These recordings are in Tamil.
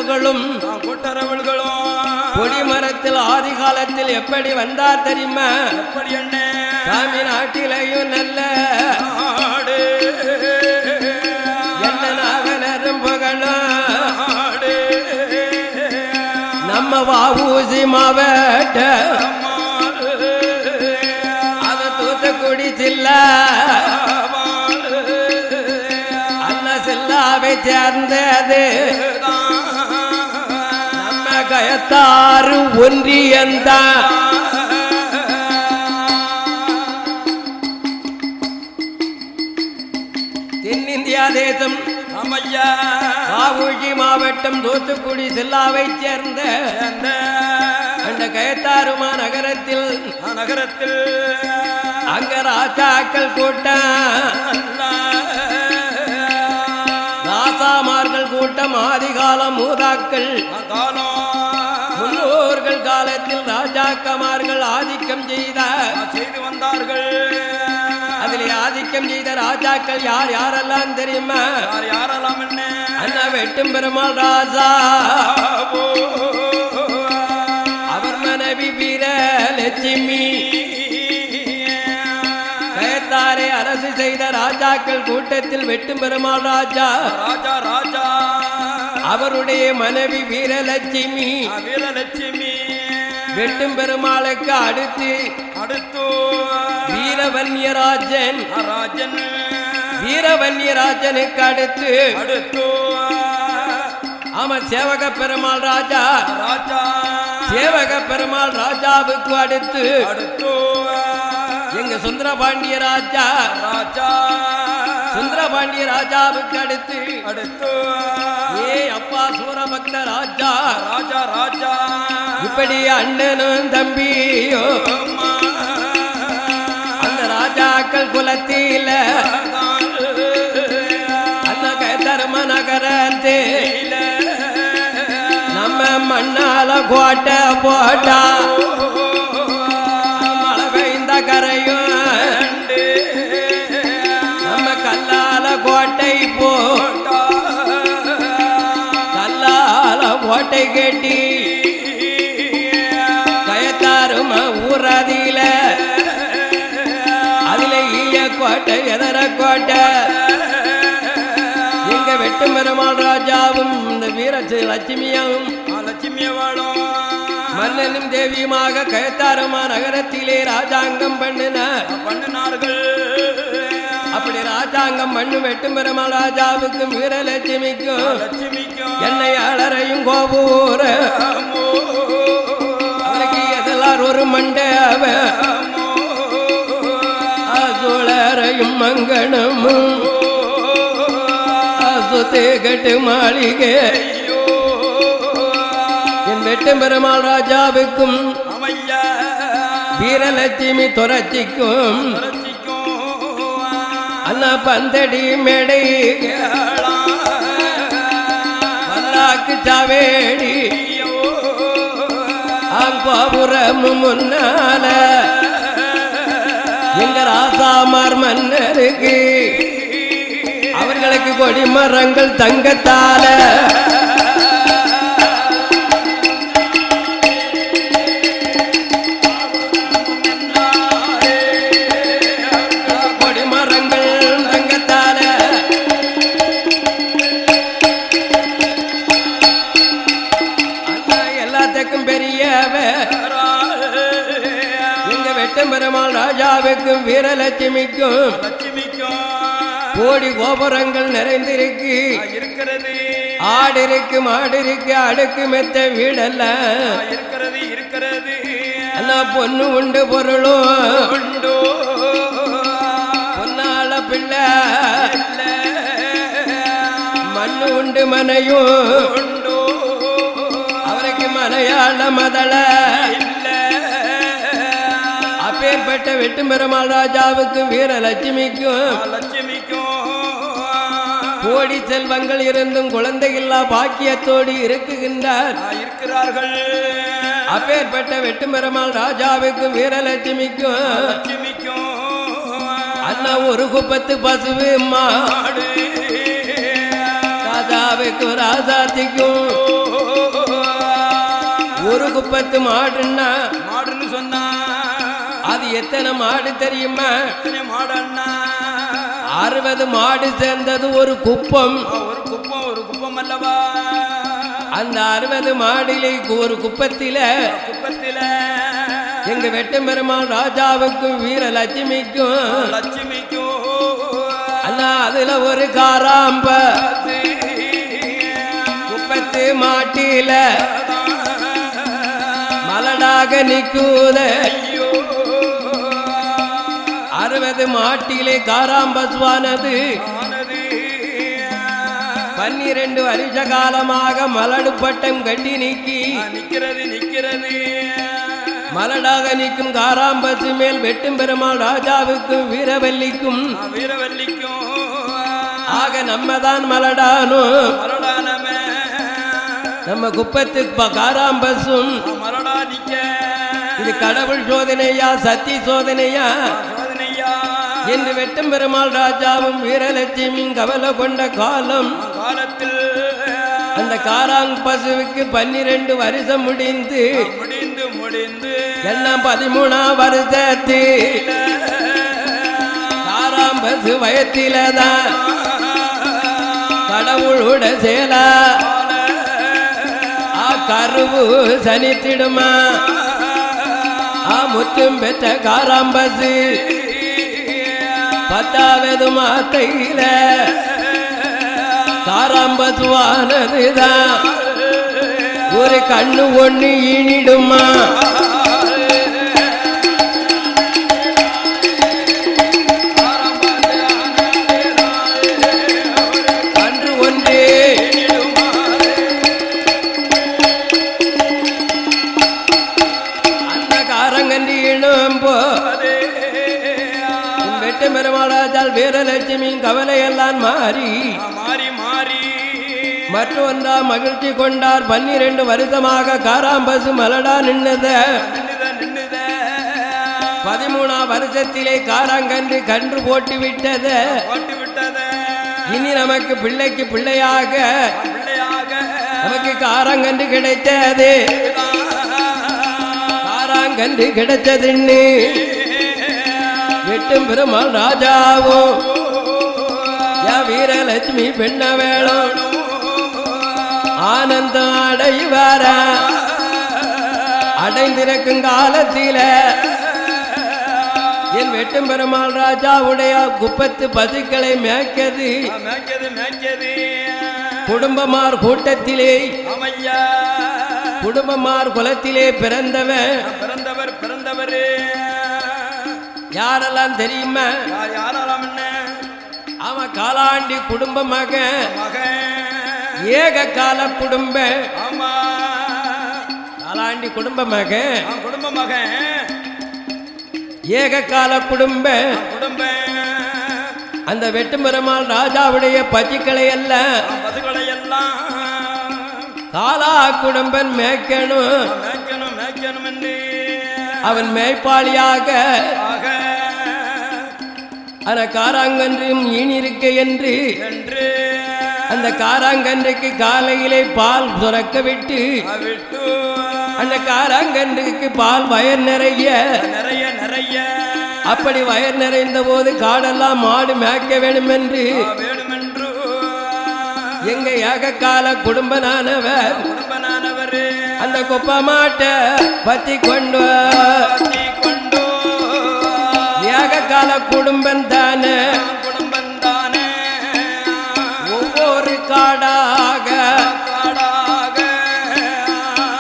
கூட்டுறவுகளும் கொடிமரத்தில் ஆதி காலத்தில் எப்படி வந்தார் தெரியுமா? எப்படி என்ன சாமி நாட்டிலையும் நல்ல என்ன நாவலரும் புகழும் நம்ம வாவூசி மாவட்ட அது தூத்துக்குடி சில்லா அண்ணா சில்லாவை சேர்ந்தது நம்ம கயத்தாறு ஒன்றியந்தான். தென்னிந்தியா தேசம் வாவூசி மாவட்டம் தூத்துக்குடி சில்லாவை சேர்ந்த அந்த கயத்தாறுமா நகரத்தில் அங்க ராஜாக்கள் கூட்டம் ராசாமார்கள் கூட்டம் ஆதிகாலம் மூதாக்கள் முன்னோர்கள் காலத்தில் ராஜாக்கமார்கள் ஆதிக்கம் செய்து வந்தார்கள். அதில் ஆதிக்கம் செய்த ராஜாக்கள் யார் யாரெல்லாம் தெரியுமா? யாரெல்லாம் என்ன? அண்ணா வெட்டும் பெருமாள் ராஜா, அவர் மனைவி வீரலட்சுமி, கயத்தாரை அரசு செய்த ராஜாக்கள் கூட்டத்தில் வெட்டும் பெருமாள் ராஜா அவருடைய மனைவி வீரலட்சுமி வெட்டும் பெருமாளுக்கு அடுத்து வீரவன்யராஜனுக்கு அடுத்து ஆமா சேவக பெருமாள் ராஜா சேவக பெருமாள் ராஜாவுக்கு அடுத்து எங்க சுந்தரபாண்டிய ராஜா சுந்தரபாண்டிய ராஜாவுக்கு அடுத்து ஏ அப்பா சூரபக்த ராஜா இப்படி அண்ணனும் தம்பியோ அந்த ராஜாக்கள் குலத்தில அந்த தர்ம நகரத்து நம்ம மண்ணால கோட்டை போட்டா மழை பெய்ந்த கரையும் நம்ம கல்லால கோட்டை கல்லால கோட்டை கட்டி கயத்தாரும ஊராதியில அதுல ஈய கோட்டை எதர கோட்டை எங்க வெட்டும் பெருமாள் ராஜாவும் இந்த வீரலட்சுமியும் மன்னனும் தேவியுமாக கயத்தாருமா நகரத்திலே ராஜாங்கம் பண்ணினார்கள். அப்படி ராஜாங்கம் பண்ணு வெட்டும் பெருமாள் ராஜாவுக்கும் வீரலட்சுமிக்கும் என்னை அலரையும் கோபூர அவருக்கு எதெல்லாம் ஒரு மண்டப அசுளரையும் மங்கனமும் அசுத்தே கட்டு மாளிகை என் வெட்டும் பெருமாள் ராஜாவுக்கும் வீரலட்சுமி துரட்சிக்கும் அண்ணா பந்தடி மேடை வல்லாக்கு சாவேடி கோபுரம் முன்னால எங்க ராசாமார் மன்னருக்கு அவர்களுக்கு கொடிமரங்கள் தங்கத்தால பெருமாள் ராஜாவுக்கும் வீரலட்சுமிக்கும் கோடி கோபுரங்கள் நிறைந்திருக்கு. ஆடு இருக்கு மாடு இருக்கு அடுக்கு மெத்த வீடல்ல அண்ணா பொண்ணு உண்டு பொருளும் பொன்னால பிள்ளை மண்ணு உண்டு மனையும் அவருக்கு மனையாள மதள அப்பேற்பட்ட வெட்டும் பெருமாள் ராஜாவுக்கும் வீரலட்சுமிக்கும் கோடி செல்வங்கள் இருந்தும் குழந்தை இல்லா பாக்கியத்தோடு இருக்கிறார்கள். அப்பேற்பட்ட வெட்டும் பெருமாள் ராஜாவுக்கும் வீரலட்சுமிக்கும் அண்ணா ஒரு குப்பத்து பசுவு மாடு ராஜாவுக்கும் ராஜாத்திக்கும் குப்பத்து மாடுன்னா மாடுன்னு சொன்னா அது எத்தனை மாடு தெரியுமா? எத்தனை மாடு அண்ணா? 60 மாடு சேர்ந்தது ஒரு குப்பம். ஒரு குப்பம் அல்லவா? அந்த 60 மாடிலே ஒரு குப்பத்தில எங்க வெட்டம் பெருமாள் ராஜாவுக்கும் வீரலட்சுமிக்கும் அண்ணா அதுல ஒரு காராம்ப குப்பத்து மாட்டில மலடாக நிற்குத 60 மாட்டிலே காராம்பசுவானது 12 வருஷ காலமாக மலடு பட்டம் கட்டி நிற்கிறது. மலடாக நிற்கும் காராம்பசு மேல் வெட்டும் பெருமாள் ராஜாவுக்கும் வீரவல்லிக்கும் ஆக நம்ம தான் மலடானோ. நம்ம குப்பத்துக்கு காராம்பசும் இது கடவுள் சோதனையா சத்தி சோதனையா என்று வெட்டும் பெருமாள் ராஜாவும் வீரலட்சுமியும் கவலை கொண்ட காலத்தில் அந்த காராம்பசுவுக்கு 12 வருஷம் முடிந்து எல்லாம் 13ஆம் வருஷத்து காராம்பசு வயத்தில்தான் கடவுளோட சேல கருவு சனித்திடுமா முற்றும் பெற்ற காராம்பசு 10வது மாத்தையில காராம்பசுவானதுதான் ஒரு கண்ணு ஒண்ணு ஈனிடுமா. கன்று ஒன்று அந்த காரங்கன்று இழும்போ வெட்டும் பெருமாளால் வீரலட்சுமியின் கவலையெல்லாம் மாறி மற்றொன்றா மகிழ்ச்சி கொண்டார். 12 வருஷமாக காராம்பசு மலடா நின்னத 13ஆம் வருஷத்திலே காராங்கன்று கன்று போட்டு விட்டத. இனி நமக்கு பிள்ளைக்கு பிள்ளையாக நமக்கு காராங்கன்று கிடைத்தது. காராங்கன்று கிடைச்சதுன்னு வெட்டும் பெருமாள் ராஜாவும் வீரலட்சுமி பெண்ண வேளும் ஆனந்தம் அடைவார. அடைந்திருக்கும் காலத்தில என் வெட்டும் பெருமாள் ராஜாவுடைய குப்பத்து பசுக்களை மேய்க்கது குடும்பமார் கூட்டத்திலே குடும்பமார் குலத்திலே பிறந்தவர் யாரெல்லாம் தெரியுமா? அவன் காலாண்டி குடும்ப மகன் ஏக கால குடும்ப காலாண்டி குடும்ப மகன் ஏக கால குடும்ப அந்த வெட்டும் பெருமாள் ராஜாவுடைய பசுக்களை எல்லாம் காலா குடும்பன் மேய்க்கணும். அவன் மேய்ப்பாளியாக அந்த காராங்கன்றும் ஈனிருக்க என்று அந்த காராங்கன்றுக்கு காலையிலே பால் சுரக்க விட்டு அந்த காராங்கன்றுக்கு பால் வயர் நிறைய அப்படி வயர் நிறைந்த போது காடெல்லாம் மாடு மேய்க்க வேண்டும் என்று எங்க ஏக கால குடும்பனானவர் அந்த குப்ப மாட்டை பத்தி கொண்டு ஏக கால குடும்பம் தானே ஒவ்வொரு காடாக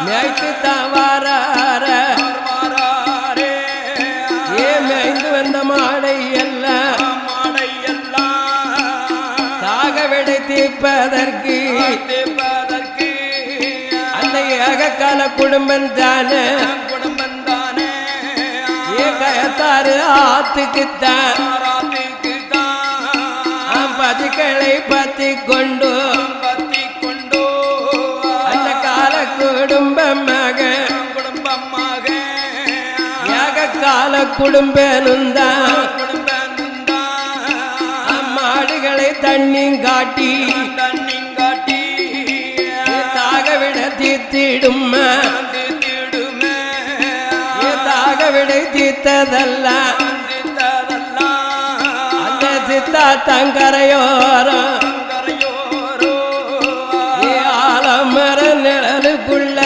மேய்த்து தவற மேய்ந்து வந்த மாடை எல்லாம் தாக விடை தீர்ப்பதற்கு அந்த ஏக கால குடும்பம் தானே ஏகத்தாறு ஆத்துக்குத்தான் பதுக்களை பத்தி கொண்டு அந்த கால குடும்பமாக ஏக கால குடும்பனுந்தான் மாடுகளை தண்ணி காட்டி தாக விட தீர்த்திடும் கவலை தீர்த்ததெல்லாம் அந்த சித்தா தங்கரையோரம் ஆலமர நிழலுக்குள்ள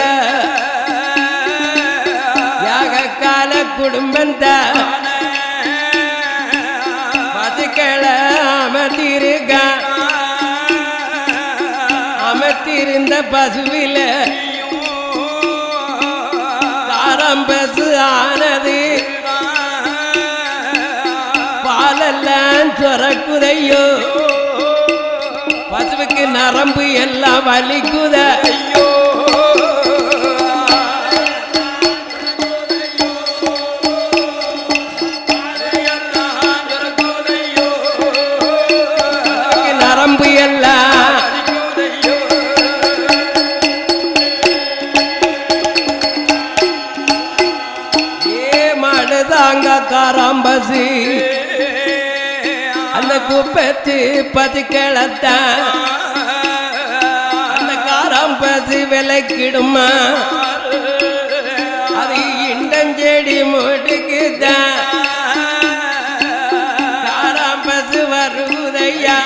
யாகக்கால குடும்பந்த பதுக்கள அமர்த்திருந்த பசுவில காரம்பசு ஆனது பாலெல்லாம் சொரக்குதையோ பசுவுக்கு நரம்பு எல்லாம் வலிக்குத நரம்பு எல்லாம் மாடுதாங்க காராம்பசி அந்த குப்பத்து பதுக்களத்தான் அந்த காராம்பசி விலைக்கிடுமா அது இண்டஞ்செடி மூட்டுக்குதான் காராம்பசு வருவதையா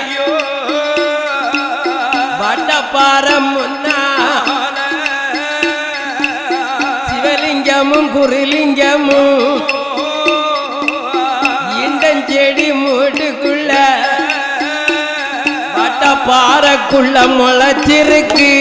வட்டப்பாரம் முன்னா சிவலிங்கமும் குருலிங்கமும் இண்டஞ்செடி மூட்டுக்குள்ள வட்டப்பாறைக்குள்ள முளைச்சிருக்கு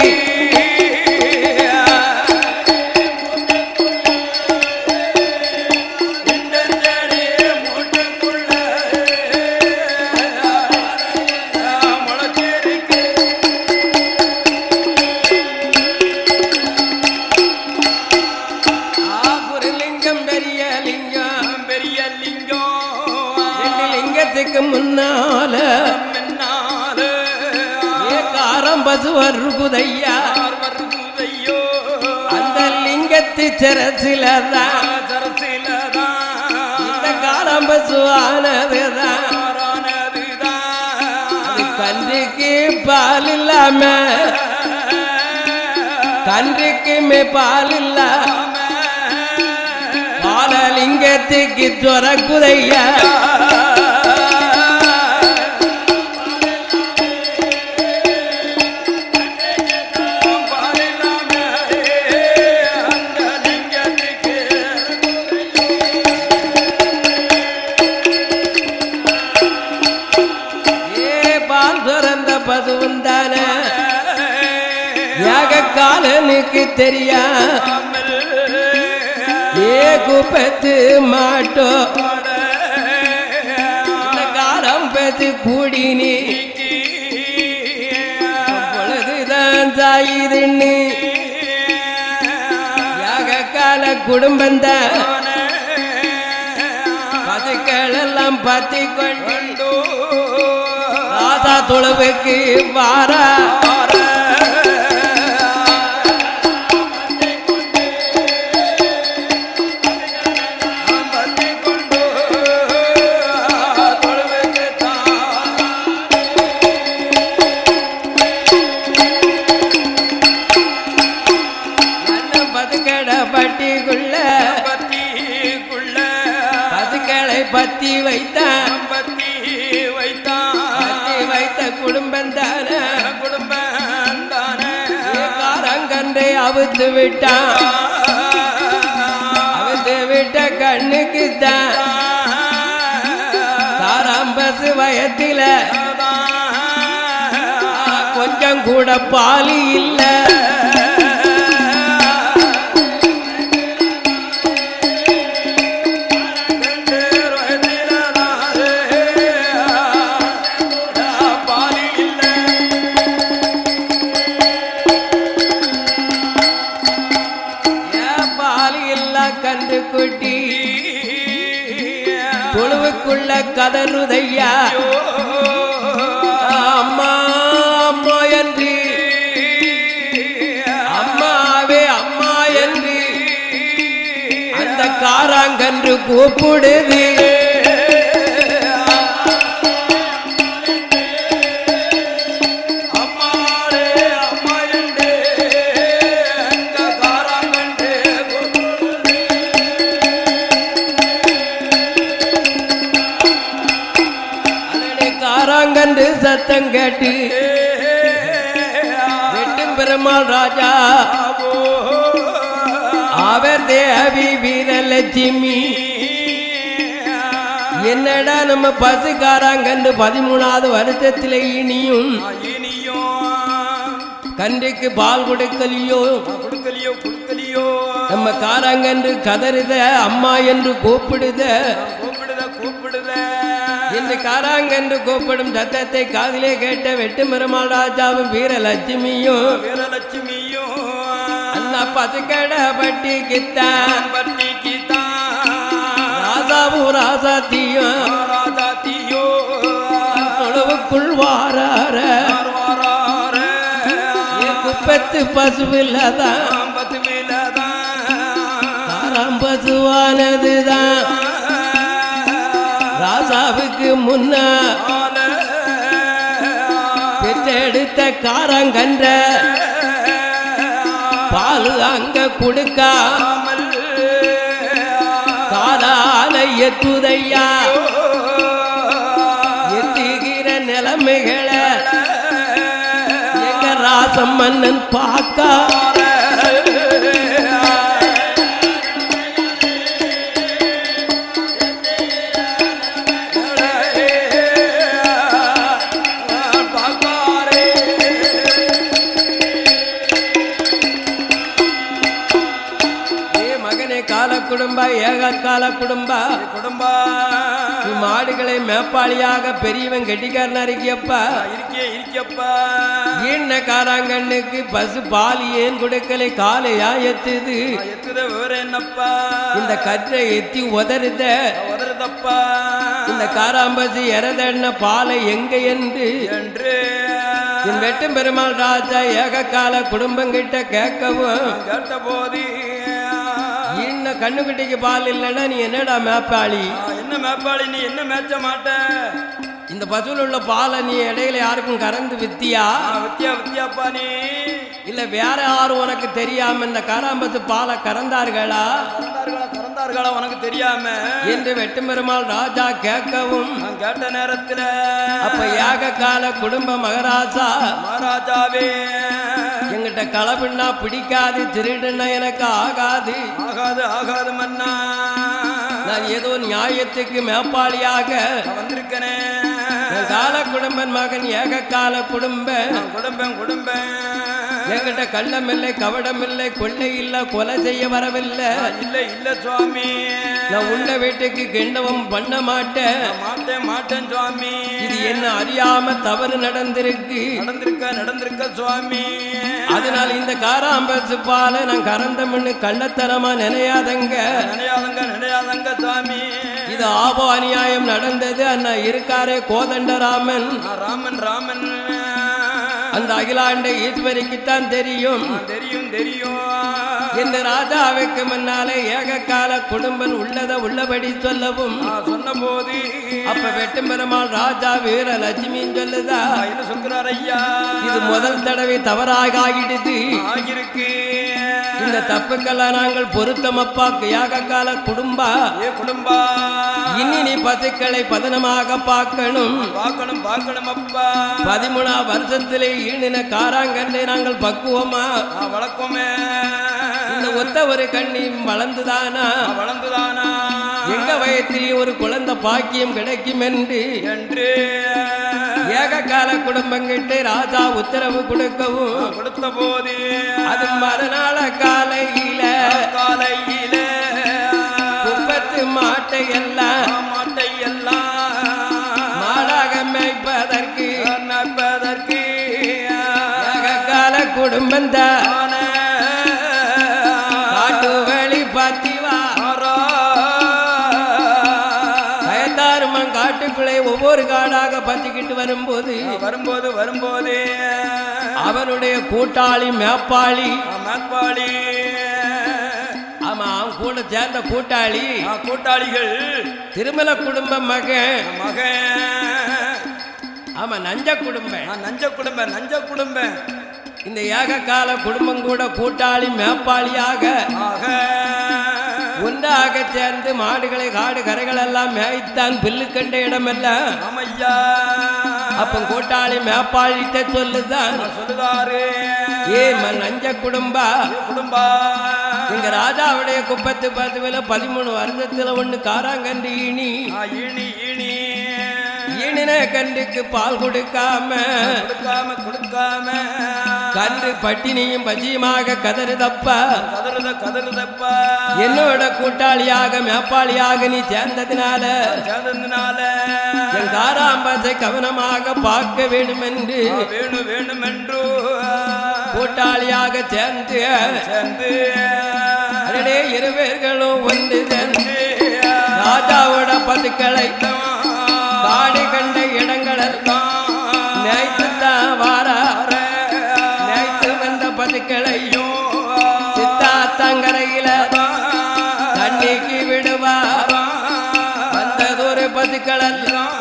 முன்னால காரம்பசு வருகுதையா அந்த லிங்கத்து சிரசிலதான் இந்த காரம்பசு ஆனதுதான் அது கன்றுக்கு பால் இல்லாம கன்றுக்குமே பால் இல்ல பாலலிங்கத்துக்கு சொரக்குதையா பதுவுந்தான யாகக்காலனுக்கு தெரியா ஏ குப்பத்து மாட்டோ காரம்பத்து கூடினி பொழுதுதான் சாயுதுன்னு யாகக்கால குடும்பந்த பதுக்களெல்லாம் பத்தி கொண்டு ராதா தொழுவுக்கு வார பதுக்கட பட்டிக்குள்ள பதுக்களை பத்தி வைத்தான் குடும்பந்தான காரங்கன்றை அவுத்து விட்டான் அவுத்து விட்ட கண்ணுக்கு தான் காராம்பசு வயத்தில கொஞ்சம் கூட பாலி இல்ல கண்டு குட்டி தொழுவுக்குள்ள கதறுதையா அம்மா அம்மா என்று அம்மாவே அம்மா என்று அந்த காராங்கன்று கூப்பிடுது சத்தம் கேட்டு வெட்டும் பெருமாள் ராஜா அவர் தேவி வீரலட்சுமி என்னடா நம்ம பசுக்காராங்கன்று 13வது வருஷத்திலே இனியும் கன்றைக்கு பால் கொடுக்கலையோ நம்ம காராங்கன்று கதறுத அம்மா என்று கூப்பிடுத இந்த காராங்கன்று கூப்பிடும் சத்தத்தை காதிலே கேட்ட வெட்டு பெருமாள் ராஜாவும் வீரலட்சுமியும் அண்ணா பசுக்கட பட்டிக்குத்தான் ராசாவும் ராசாத்தியும் தொழுவுக்குள் வாரார குப்பத்து பசுவில்லதான் காராம் பசுவானதுதான் ராசாவுக்கு முன்னா பெற்றெடுத்த காரங்கன்ற பால் அங்க கொடுக்காமல் காலால எத்துதையா எத்துகிற நிலைமைகளை எங்க ராசம் மன்னன் பார்க்க குடும்ப ஏகால குடும்ப மாடுகளை மேப்பாளியாக பெரியவன் கெட்டிக்காரனா இருக்கியப்பா என்ன காராங்கண்ணுக்கு பசு பால் ஏன் கொடுக்கலை காலையா எத்துது என்னப்பா இந்த கற்றை எத்தி உதறுதப்பா இந்த காராம்பசு எறதென்ன பாலை எங்க என்று என் வெட்டும் பெருமாள் ராஜா ஏகக்கால குடும்பங்கிட்ட கேட்கவும் கேட்ட போது கண்ணுக்குட்டிக்கு பால் இல்லைன்னா நீ என்னடா மேப்பாளி என்ன மேப்பாளி நீ என்ன மேய்ச்ச மாட்ட இந்த பசுவில் உள்ள பாலை நீ இடையில யாருக்கும் கறந்து வித்தியாப்பா நீ இல்ல வேற யாரும் உனக்கு தெரியாம இந்த காராம்பசு பாலை கறந்தார்களா உனக்கு தெரியாம என்று வெட்டும் பெருமாள் ராஜா கேட்கவும் கேட்ட நேரத்துல அப்ப யாக கால குடும்ப மகாராஜாவே எங்கிட்ட களவுன்னா பிடிக்காது திருடுன்னா எனக்கு ஆகாது மன்னா நான் ஏதோ நியாயத்துக்கு மேப்பாளியாக வந்திருக்கனே கால குடும்பன் மகன் ஏக கால குடும்பம் என்கிட்ட கள்ளமில்லை கவடமில்லை கொள்ளை இல்ல கொலை செய்ய வரவில்லை இல்ல சுவாமி நான் உண்ட வீட்டுக்கு கிண்டவம் பண்ண மாட்டேன் சுவாமி இது என்ன அறியாம தவறு நடந்திருக்கு சுவாமி அதனால இந்த காராம்பசு பாலை நான் கறந்தம்னு கள்ளத்தனமா நினையாதங்க சுவாமி இது ஆபோ அநியாயம் நடந்தது அண்ணா இருக்காரே கோதண்டராமன் ராமன் அந்த அகிலாண்ட ஈஸ்வரிக்குத்தான் தெரியும் இந்த ராஜாவுக்கு முன்னாலே ஏகக்கால குடும்பம் உள்ளபடி சொல்லவும் சொன்ன போது அப்ப வெட்டும் பெருமாள் ராஜா வீரலட்சுமின்னு சொல்லுதா இது முதல் தடவை தவறாக ஆகிடுது இந்த தப்புக்கெல்லாம் நாங்கள் பொருத்தமப்பா ஏகக்கால குடும்பா இனி நீ பசுக்களை பதனமாக பார்க்கணும் அப்பா 13ஆம் வருஷத்திலே ஈணின காராங்கன்றை நாங்கள் பக்குவமா வளர்க்கோமே இந்த ஒத்த ஒரு கண்ணி வளர்ந்துதானா எங்க வயத்திலே ஒரு குழந்தை பாக்கியம் கிடைக்கும் என்று ஏகக்கால குடும்பங்கிட்ட ராஜா உத்தரவு கொடுத்த போது அது மறுநாள காலையில குப்பத்து மாட்டை எல்லாம் மாடாக மேய்ப்பதற்கு ஏகக்கால குடும்பம் தான் காட்டு வழி பாத்திவா காட்டுக்குள்ளே ஒவ்வொரு காடாக பத்திக்கிட்டு வரும்போது அவனுடைய கூட்டாளி மேப்பாளி ஆமா அவன் கூட சேர்ந்த கூட்டாளிகள் திருமல குடும்ப மகன் ஆமா நஞ்ச குடும்பம் இந்த ஏகக்கால குடும்பம் கூட கூட்டாளி மேப்பாளியாக ஒன்றாக சேர்ந்து மாடுகளை காடு கரைகள் எல்லாம் மேய்த்தான் பில்லு கண்ட இடமெல்லாம் அப்ப கூட்டாளி மேப்பாளிட்ட சொல்லுதான் சொல்லுதாரு ஏ நஞ்ச குடும்பா குடும்பா எங்க ராஜாவுடைய குப்பத்து 13 வருஷத்துல ஒண்ணு காராங்கண்டு ஈனி ஈனி ஈனி ஈனின கண்டுக்கு பால் கொடுக்காம கன்று பட்டினியும் பஜியுமாக கதறுதப்பா என்னோட கூட்டாளியாக மேப்பாளியாக நீ சேர்ந்ததுனால என் காராம்பசை கவனமாக பார்க்க வேண்டும் என்று கூட்டாளியாக சேர்ந்து அடே இருவேர்களும் ஒன்று சேர்ந்து ராஜாவோட பதுக்களை காடு கண்ட இடங்களெல்லாம் நினைத்துத்தான் வாரார நினைத்து வந்த பதுக்களையும் சித்தாத்தங்கரையில தண்ணிக்கு விடுவார் வந்ததொரு பதுக்களெல்லாம்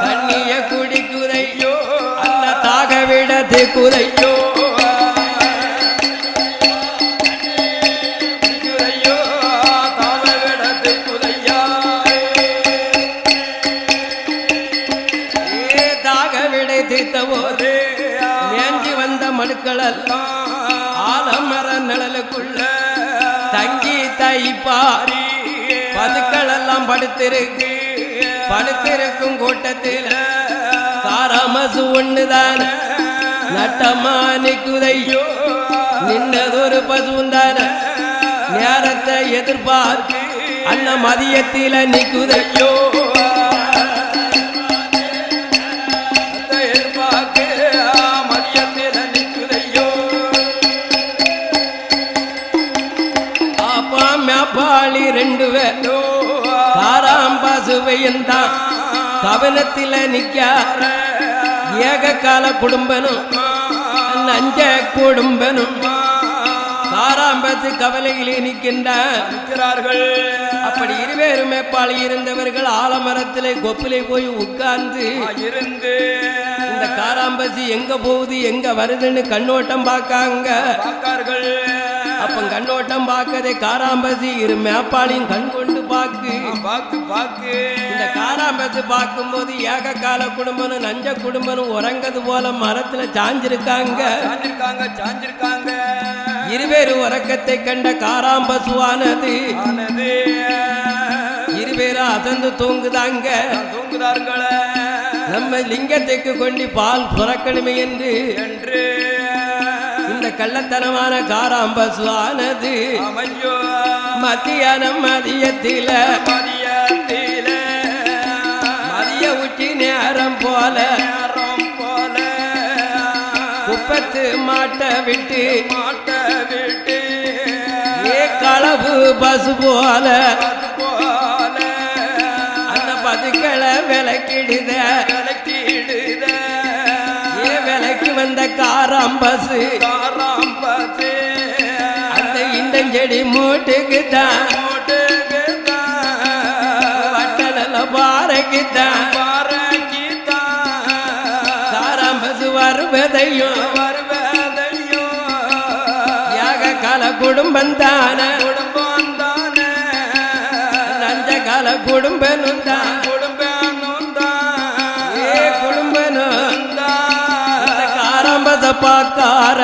தண்ணிய குடிக்குதையோ அந்த தாக விடத்து குதையோ மேஞ்சி வந்த மனுக்களெல்லாம் ஆலமர நிழலுக்குள்ள தங்கி தைப்பாரி பதுக்களெல்லாம் படுத்திருக்கும் கூட்டத்தில் காராமசு ஒண்ணுதான நட்டமா நிக்குதையோ நின்னதொரு பசுந்தான நேரத்தை எதிர்பார்த்து அண்ண மதியத்தில நிக்குதையோ மேப்பாளி 2 பேரோ காராம்பாசுவையந்தான் கவனத்தில நிக்கார ஏக கால குடும்பனும் நஞ்ச குடும்பனும் காராம்பசு கவலையிலே நிற்கின்றார்கள். அப்படி இருவேறு மேப்பாளி இருந்தவர்கள் ஆலமரத்திலே கொப்பிலே போய் உட்கார்ந்து இருந்து இந்த காராம்பசி எங்க போகுது எங்க வருதுன்னு கண்ணோட்டம் பார்க்காங்க. அப்ப கண்ணோட்டம் பார்க்கதே காராம்பசி இரு மேப்பாளியும் கண் கொண்டு பாக்கு இந்த காராம்பசி பார்க்கும் போது ஏக கால குடும்பனும் நஞ்ச குடும்பனும் உறங்கது போல மரத்துல சாஞ்சிருக்காங்க. இருவேறு உறக்கத்தை கண்ட காராம்பசுவானது இருவேறு அசந்து தூங்குதாங்க. நம்ம லிங்கத்துக்கு கொண்டு பால் புறக்கணுமே என்று இந்த கள்ளத்தனமான காராம்பசுவானது மத்தியானம் மதியத்தில மதிய உச்சி நேரம் போல குப்பத்து மாட்ட விட்டு ஏ களவு பசு போல அந்த பதுக்களை விலக்கிடுத ஏ விலக்கி வந்த காராம்பசு அந்த இண்டஞ்செடி மூட்டுக்குத்தான் வட்டல பாறைக்குத்தான் காராம்பசு வருவதையும் யாக கால குடும்பம் தான நஞ்ச கால குடும்பனும் தான் ஏ குடும்பனும் காராம்பச பாக்கார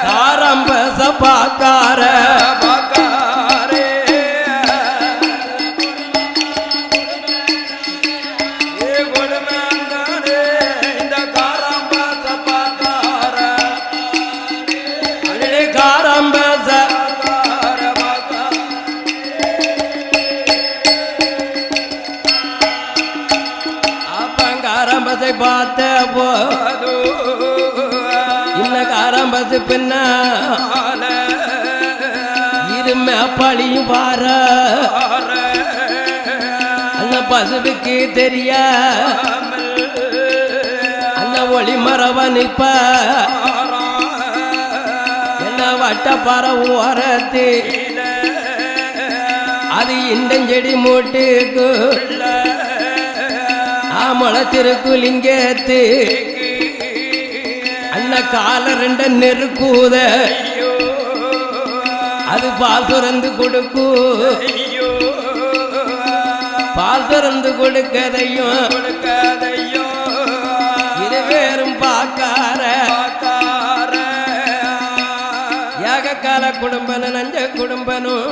காராம்பச பாக்கார பார்த்த போது இன்ன காராம்பசு பின்ன இருமே பழியும் பார அந்த பசுவுக்கு தெரிய அந்த ஒளி மரவ நிற்ப என்ன வட்ட பற ஓரத்து அது இண்டஞ்செடி மூட்டுக்கு முளத்திருக்கு லிங்கத்து அண்ண கால 2 நெருக்கூத அது பால் சுரந்து கொடுக்கு பால் திறந்து கொடுக்கதையும் கொடுக்கதையும் இருவேறும் பார்க்கார ஏகக்கால குடும்பன நஞ்ச குடும்பனும்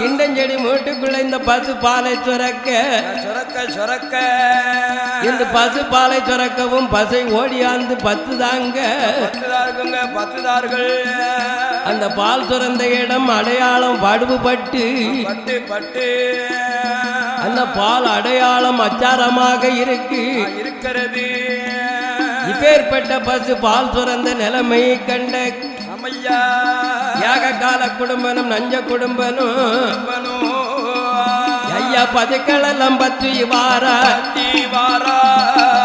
இண்டஞ்செடி மூட்டுக்குள்ள இந்த பசு பாலை சுரக்க சுரக்க இந்த பசு பாலை சுரக்கவும் பசை ஓடியாந்து பத்துதாங்க பத்துதார்கள் அந்த பால் சுரந்த இடம் அடையாளம் படுபட்டு அந்த பால் அடையாளம் அச்சாரமாக இருக்கிறது இப்பேற்பட்ட பசு பால் சுரந்த நிலைமையை கண்ட யாக கால குடும்பனும் நஞ்ச குடும்பனும் ஐயா பதுக்களெல்லாம் பற்றி வாரா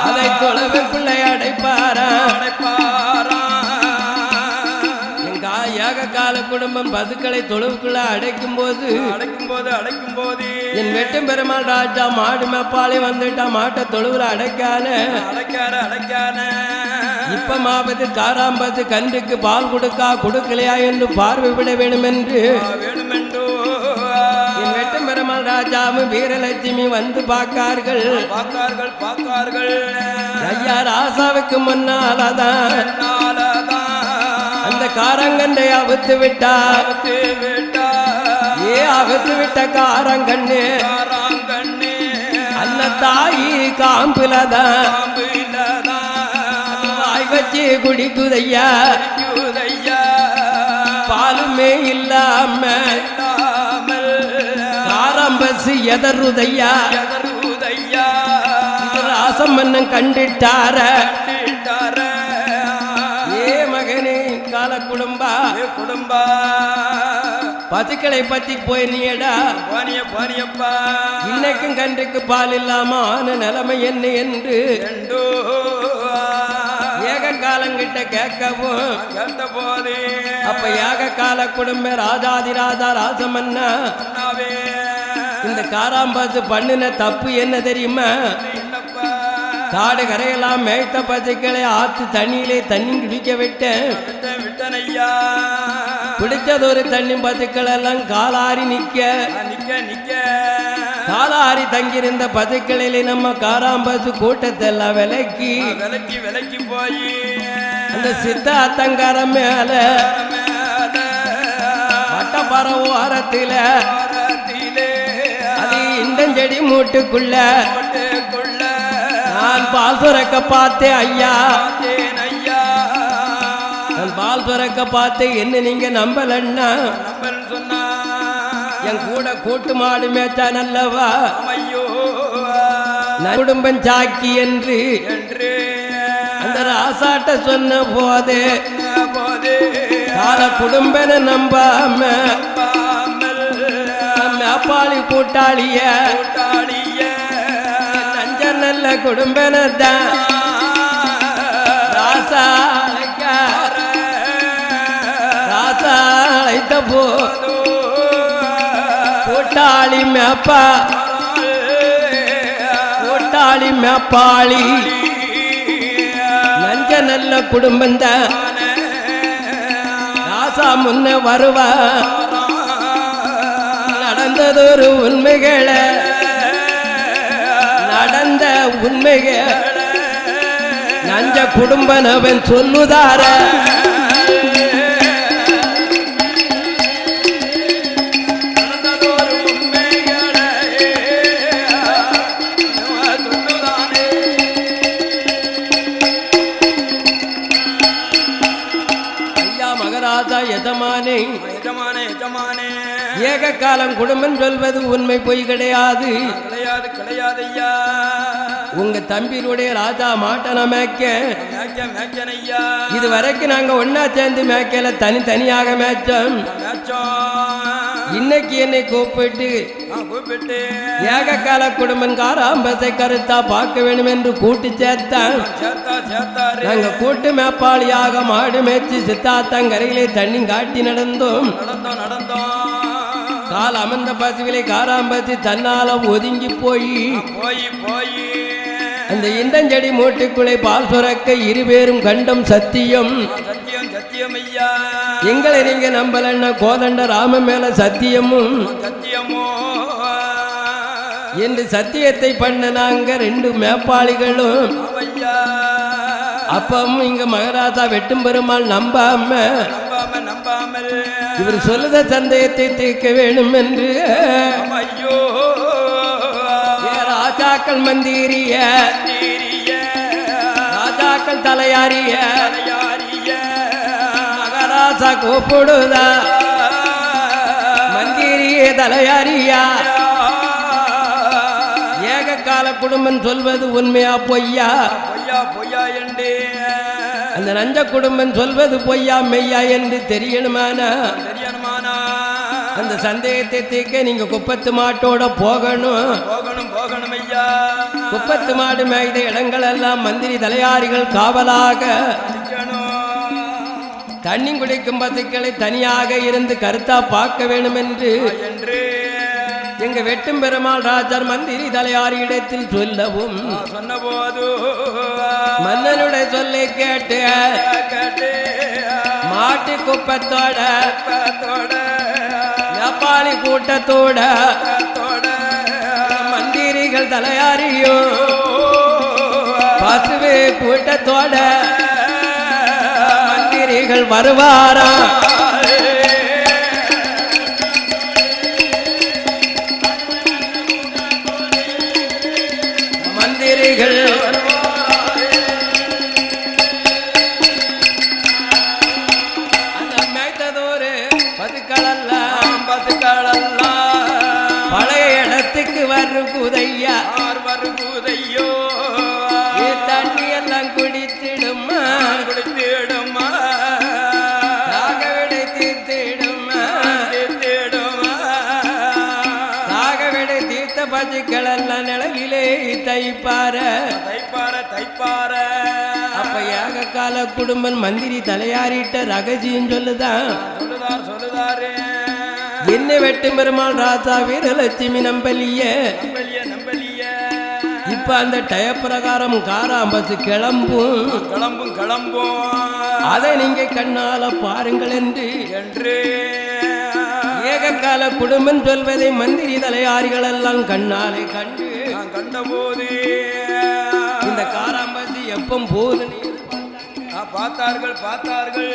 அதை தொலைவு பிள்ளை அடைப்பாரா எங்க யாக கால குடும்பம் பதுக்களை தொழுவுக்குள்ள அடைக்கும் போது என் வெட்டும் பெருமாள் ராஜா மாடு மேப்பாளி வந்துட்டா மாட்டை தொழுவுல அடைக்கான இப்ப மாபத்து காராம்பத்து கன்றுக்கு பால் கொடுக்கலையா என்று பார்வை விட வேணும் என்று என் வெட்டும் பெருமாள் ராஜாவும் வீரலட்சுமி வந்து பார்க்கார்கள் ஐயா ராசாவுக்கு முன்னாலதான் அந்த காரங்கண்டை அவுத்து விட்டா அவுத்து விட்ட காரங்கண்ணு அந்த தாயி காம்புலதான் வச்சு குடிக்குதையா பாலுமே இல்லாம காரம்பசு எதருதையா ராசம் மன்னன் கண்டிட்டார ஏ மகனே கால குடும்பா பசுக்களை பத்தி போய் நீடா இன்னைக்கும் கன்றுக்கு பால் இல்லாம ஆன நிலைமை என்ன என்று காலங்கிட்ட கேட்கவும் அப்ப யாக கால குடும்ப ராஜாதிராஜா ராசமன்னா இந்த காராம்பாசு பண்ணின தப்பு என்ன தெரியுமா காடு கரையெல்லாம் மேய்த்த பசுக்களை ஆத்து தண்ணியிலே தண்ணி குடிக்க விட்டேன் குடிச்சது ஒரு தண்ணி பசுக்கள் எல்லாம் காலாரி நிக்க காலாரி தங்கியிருந்த பசுக்களிலே நம்ம காராம்பசு கூட்டத்தை எல்லாம் விலக்கி போய் அந்த சித்தாத்தங்கர மேல வட்டப்பற ஓரத்தில அது இண்டஞ்செடி மூட்டுக்குள்ள நான் பால் சுரக்க பார்த்தேன் ஐயா நான் பால் சுரக்க பார்த்தேன் என்ன நீங்க நம்பலன்னா என் கூட கூட்டு மாடு மேய்ச்சா நல்லவா குடும்பம் சாக்கி என்று அந்த ராசாட்ட சொன்ன போது கால குடும்பன நம்பாம மேப்பாளி கூட்டாளிய நஞ்ச நல்ல குடும்பனதான் ராசாளைத்த போ கூட்டாளி மேப்பாளி நஞ்ச நல்ல குடும்பந்த ராசா முன்ன வருவா நடந்ததொரு உண்மைகளை நடந்த உண்மைகள் நஞ்ச குடும்பனவன் சொல்லுதார ஏக காலம் குடும்பம் சொல்வது உண்மை பொய் கிடையாது. உங்க தம்பியினுடைய ராஜா மாட்டன மேய்க்க இது வரைக்கும் நாங்க ஒன்னா சேர்ந்து மேய்க்கல, தனித்தனியாக மேய்ச்சோம். இன்னைக்கு என்னை கூப்பிட்டு ஏக கால குடும்பம் காராம்பத்தை கருத்தா பார்க்க வேண்டும் என்று கூட்டி சேர்த்தான். நாங்க கூட்டு மேப்பாளியாக மாடு மேய்ச்சி சித்தாத்தங்கரையிலே தண்ணி காட்டி நடந்தோம். கால் அமர்ந்த பசுவிலை காராம்பத்தி தன்னால ஒதுங்கி போய் அந்த இண்டஞ்செடி மூட்டுக்குள்ளே பால் சுரக்க இருவேரும் கண்டம் சத்தியம். எங்களை நீங்க நம்பலன்னா கோதண்ட ராம மேல சத்தியமும் என்று சத்தியத்தை பண்ண நாங்க ரெண்டு மேப்பாளிகளும் ஐயா அப்பவும் இங்க மகாராஜா வெட்டும் பெருமாள் நம்பாம நம்பாமல் இவர் சொல்லுத சந்தேகத்தை தீர்க்க வேண்டும் என்று ஐயோ ராஜாக்கள் மந்திரிய ராஜாக்கள் தலையாரிய மகாராஜா கூப்பிடுதா மந்திரிய தலையாரியா ஏக கால குடும்பம் சொல்வது உண்மையா பொய்யா பொய்யா என்று அந்த நஞ்ச குடும்பம் சொல்வது பொய்யா மெய்யா என்று தெரியணுமானா அந்த சந்தேகத்தை தீர்க்க நீங்க குப்பத்து மாட்டோட போகணும் ஐயா குப்பத்து மாடு மேய்த இடங்கள் எல்லாம் மந்திரி தலையாரிகள் காவலாக தண்ணி குடிக்கும் பசுக்களை தனியாக இருந்து கருத்தா பார்க்க வேண்டும் என்று எங்க வெட்டும் பெருமாள் ராஜர் மந்திரி தலையாரியிடத்தில் சொல்லவும் சொன்னபோது மன்னனுடைய சொல்லை கேட்டு மாட்டு குப்பத்தோட நேபாளி கூட்டத்தோட மந்திரிகள் தலையாரியும் பசுவே கூட்டத்தோட மந்திரிகள் வருவாரா மந்திரிகள் பழைய இடத்துக்கு வருகுதையா வருகுதையோ தண்ணி எல்லாம் குடித்திடுமா தாகவிடை தீர்த்திடுமா தாகவிடை தீர்த்த பசுக்கள் எல்லாம் நிழலிலே தைப்பார அப்ப ஏக கால குடும்பம் மந்திரி தலையாரிட்ட ரகசியம் சொல்லுதான் சொல்லுதாரு என்ன வெட்டும் பெருமாள் ராஜா வீரலட்சுமி நம்பலிய இப்ப அந்த டய பிரகாரம் காராம்பசு கிளம்பும் அதை நீங்க கண்ணால பாருங்கள் என்று ஏக கால குடும்பம் சொல்வதை மந்திரி தலையாரிகள் எல்லாம் கண்ணாலை கண்டபோது இந்த காராம்பசு எப்பம் போது பார்த்தார்கள்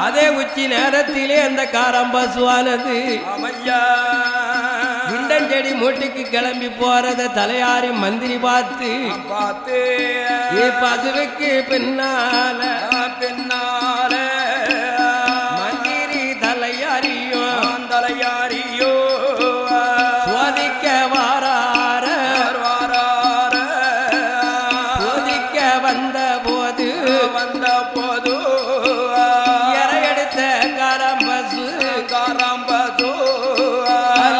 அதே உச்சி நேரத்திலே அந்த காராம்பசுவானது இண்டஞ்செடி மூட்டுக்கு கிளம்பி போறத தலையாரி மந்திரி பார்த்து பசுவுக்கு பின்னால மந்திரி தலையாரியோ சோதிக்க வாரார சோதிக்க வந்த போது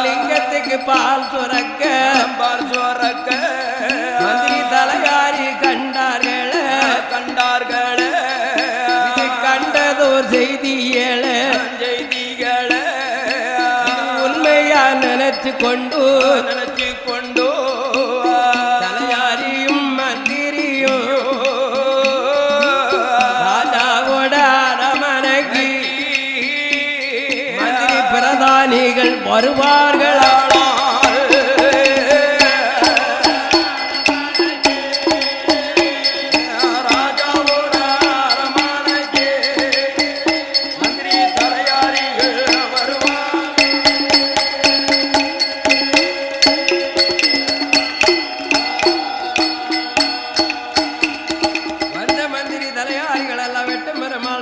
லிங்கத்துக்கு பால் சுரக்க மந்திரி தலையாரி கண்டார்களே கண்டதோர் செய்திகளே உண்மையா நினைச்சு கொண்டு தலையாரியும் மந்திரியும் ராஜாவோட அரமனைக்கு மந்திரி பிரதானிகள் வருவார்களா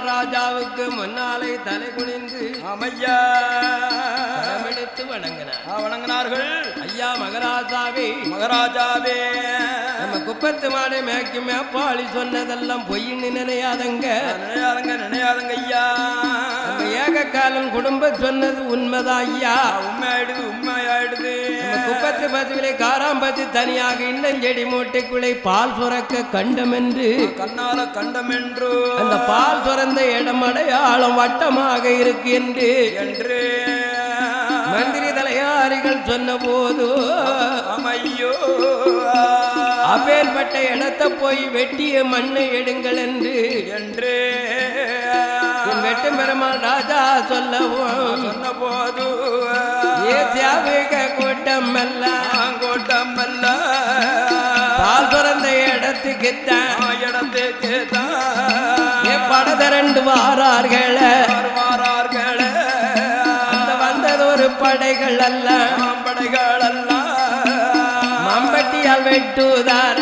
ராஜாவுக்கு முன்னாலே தலை குனிந்து எடுத்து வணங்கினார்கள். ஐயா மகாராஜாவே நம்ம குப்பத்து மாடு மேய்க்கும் மேப்பாளி சொன்னதெல்லாம் பொய்ன்னு நினையாதங்க ஐயா. நம்ம ஏக காலம் குடும்பம் சொன்னது உண்மைதான் ஐயா. உண்மையாயிடுது. குப்பத்து பசுவிலை காராம்பத்து தனியாக இன்னஞ்செடி மூட்டைக்குள்ளே பால் சுரக்க கண்டம் என்று கண்ணால கண்டம் என்று அந்த பால் சுரந்த இடம் அடையாளம் வட்டமாக இருக்கு என்று மந்திரி தலையாரிகள் சொன்ன போது அமையோ அப்பேற்பட்ட இடத்தை போய் வெட்டிய மண்ணை எடுங்கள் என்று வெட்டும் பெருமாள் ராஜா சொல்லவும் சொன்ன போது ஏ தியாவிக கூட்டம் எல்லாம் மட்டுமல்ல பால் பிறந்த இடத்துக்குத்தான் இடத்துக்கு படதரண்டு வாரார்கள வாரார்களே அந்த வந்தது ஒரு படைகள் அல்ல படைகள் அல்ல மம்பட்டியால் வெட்டுதார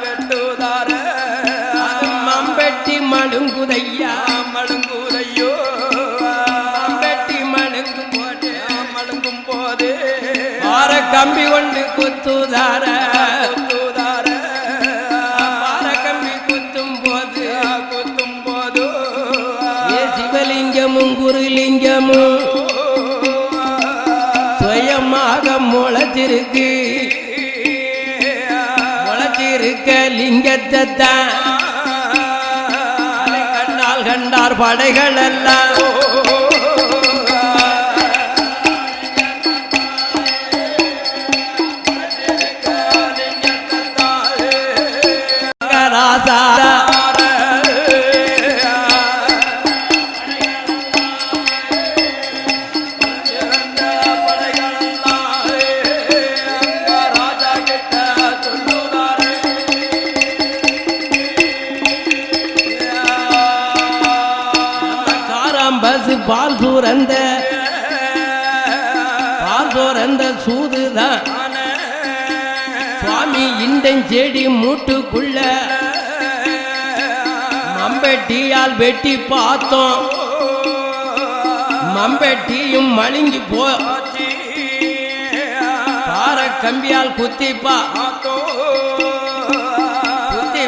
வெட்டுதார அது மம்பட்டி மழுங்குதையா மழுங்குதையோ மம்பட்டி மழுங்கும் போது மழுங்கும் போது ஆற கம்பி கொண்டு குத்துதார குத்துதார ஆற கம்பி குத்தும் போது குத்தும் போது ஏ சிவலிங்கமும் குருலிங்கமும் சுயமாக முளைச்சிருக்கு முளைச்சிருக்க லிங்கத்தை தான் கண்ணால் கண்டார் படைகள் எல்லாம் ராசா பால் சூரந்த சூதுதான் சுவாமி இண்டஞ்செடி மூட்டுக்குள்ள மம்பட்டியால் வெட்டி பார்த்தோம் மம்பட்டியும் மழுங்கி போ பார கம்பியால் குத்தி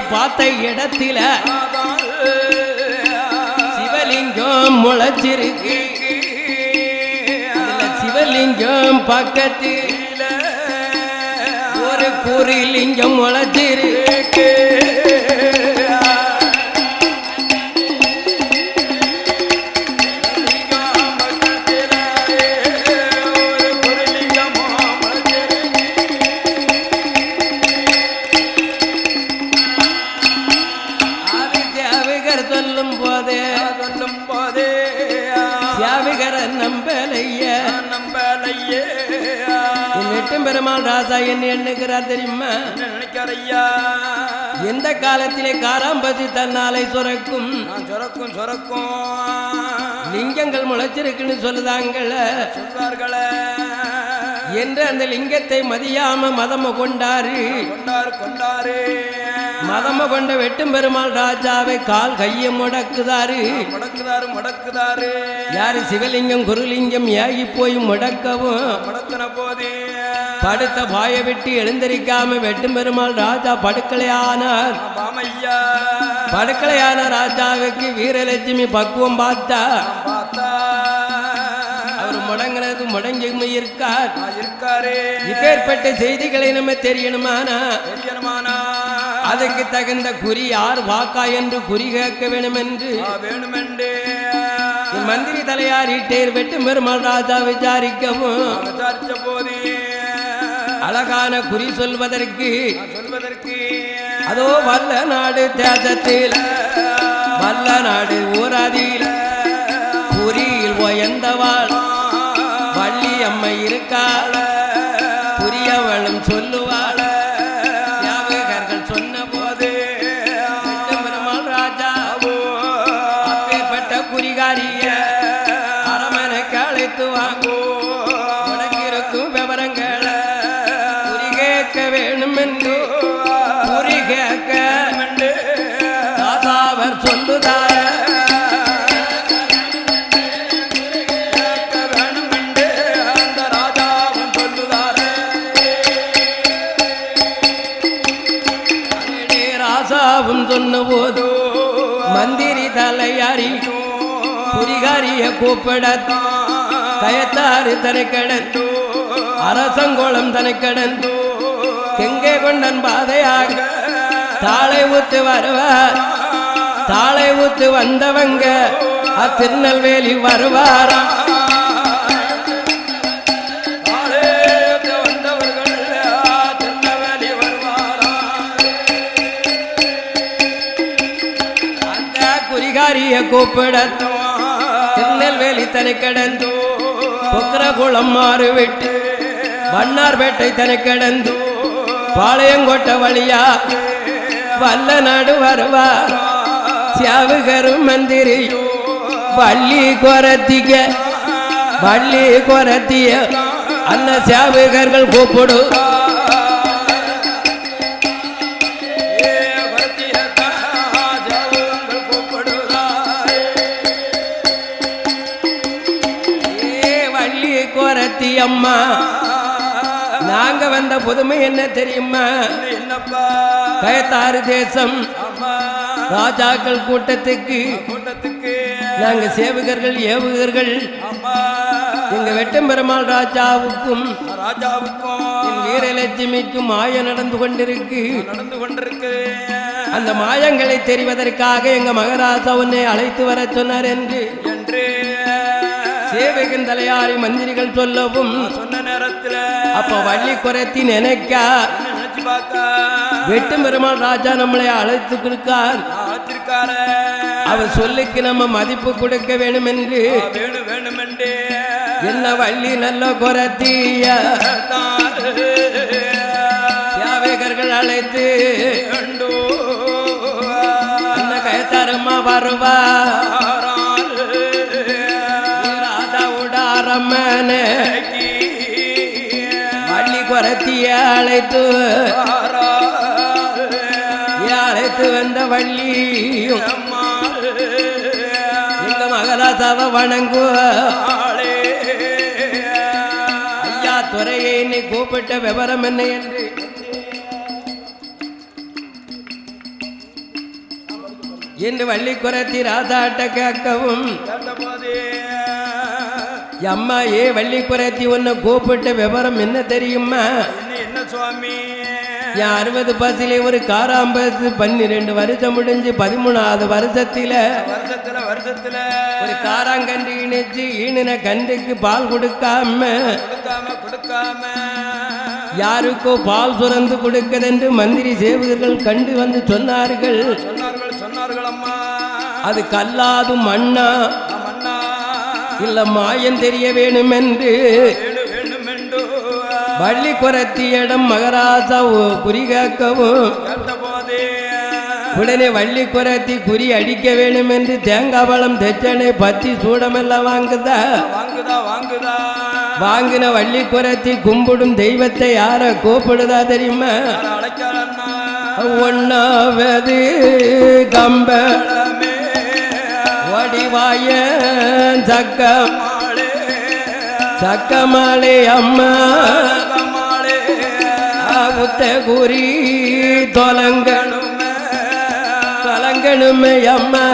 பார்த்த இடத்துல சிவலிங்கம் முளைச்சிருக்கு சிவலிங்கம் பக்கத்தில் ஒரு குறிலிங்கம் முளைச்சிருக்கு பெருமாள் ராசா என்ன எண்ணுகிறார் தெரியுமா? நினைக்கிறையா எந்த காலத்திலே காராம்பசி தன்னாலை சுரக்கும் சுரக்கும் லிங்கங்கள் முளைச்சிருக்குன்னு சொல்லுதாங்கள சொல்றார்களே என்று அந்த லிங்கத்தை மதியாம மதம கொண்டாரு மதம கொண்ட வெட்டும் பெருமாள் ராஜாவை கால் கையை முடக்குதாரு யாரு சிவலிங்கம் குருலிங்கம் ஏகி போய் முடக்கவும் போதே படுத்த பாய விட்டு எழுந்திருக்காம வெட்டும் பெருமாள் ராஜா படுக்கலையானார் படுக்கலையான ராஜாவுக்கு வீரலட்சுமி பக்குவம் பார்த்தா அவர் முடங்கினது முடங்கி இருக்காரு இப்பேற்பட்ட செய்திகளை நம்ம தெரியணுமானா அதுக்கு தகுந்த குறி யார் வாக்கா என்று குறி கேட்க வேண்டும் என்று மந்திரி தலையாரிட்டேர் வெட்டும் பெருமாள் ராஜா விசாரிக்கவும் அழகான குறி சொல்வதற்கு அதோ வல்ல நாடு தேசத்தில் வல்ல நாடு ஊராதியில் புரியில் உயர்ந்தவாள் வள்ளி அம்மை இருக்காள் புரியவளும் சொல்லுவாள் யாவகர்கள் சொன்ன போது பெருமாள் ராஜா அப்பேற்பட்ட குறிகாரிய அரமனைக்கு அழைத்து வாங்கோ உனக்கு இருக்கும் விவரங்களை குறி கேட்க வேணும் என்று குறி கேட்க ராசாவர் சொல்லுதார சொன்ன போது மந்திரி தலையாரி குறிகாரிய கூப்பிட கயத்தாறு தனை கடந்து அரசங்கோளம் தனை கடந்து கெங்கே கொண்டன் பாதையாக தாளை ஊத்து வருவார் தாளை ஊத்து வந்தவங்க திருநெல்வேலி வருவாரா கூப்பிட திருநெல்வேலி தனை கடந்து பொக்கரகுளம் மாறுவிட்டு வண்ணார்பேட்டை தனை கடந்து பாளையங்கோட்டை வழியா வல்ல நாடு வருவா சியாவுகரும் மந்திரி வள்ளி கொரத்திய அண்ண சியாவுகர்கள் கூப்பிடு கோரத்தி அம்மா நாங்க வந்த புதுமை என்ன தெரியுமா? என்னப்பா கயத்தாறு தேசம் ராஜாக்கள் கூட்டத்துக்கு நாங்க சேவகர்கள் ஏவுகர்கள் எங்க வெட்டம்பெருமாள் ராஜாவுக்கும் என் வீரலட்சுமிக்கும் மாயம் நடந்து கொண்டிருக்கு. அந்த மாயங்களை தெரிவதற்காக எங்க மகாராஜா உன்னை அழைத்து வர சொன்னார் என்று சேவகன் தலையாரி மந்திரிகள் சொல்லவும் சொன்ன நேரத்தில் அப்ப வள்ளி குறைத்தி நினைக்கா வெட்டும் பெருமாள் ராஜா நம்மளை அழைத்து கொடுக்கார். அவர் சொல்லுக்கு நம்ம மதிப்பு கொடுக்க வேண்டும் என்று என்ன வள்ளி நல்ல குறைத்திய சேவகர்கள் அழைத்து அண்ண கயத்தாரம்மா வருவா வள்ளி குறைத்திய அழைத்து வந்த வள்ளி எங்க மகாராஜாவை வணங்கு ஐயா துறையை நீ கூப்பிட்ட விவரம் என்ன என்று வள்ளி குறைத்தி ராஜாட்ட கேட்கவும் அம்மா வள்ளி குறைத்தி உன்னை கூப்பிட்ட விவரம் என்ன தெரியுமா? என்ன சுவாமி? 60 பஸ்ல ஒரு காராம்பஸ் 12 வருஷம் முடிஞ்சு 13வது வருஷத்துல ஒரு காராங்கன்று இணைச்சு ஈனின கன்றுக்கு பால் கொடுக்காம யாருக்கோ பால் சுரந்து கொடுக்கதென்று மந்திரி சேவகர்கள் கண்டு வந்து சொன்னார்கள். அது கல்லாது மண்ணா இல்ல மாயம் தெரிய வேணும் என்று வள்ளி குறைத்தியிடம் மகாராஜா குறி கேட்கவும் உடனே வள்ளி குறைத்தி குறி அடிக்க வேண்டும் என்று தேங்காய் பழம் தெச்சனை பத்தி சூடமெல்லாம் வாங்கின வள்ளி குறைத்தி கும்பிடும் தெய்வத்தை யார கூப்பிடுதா தெரியுமா? ஒன்னாவது கம்ப வடிவாய சக்கமாளே அம்மா உத்த குறி தொலங்கணுமே அம்மா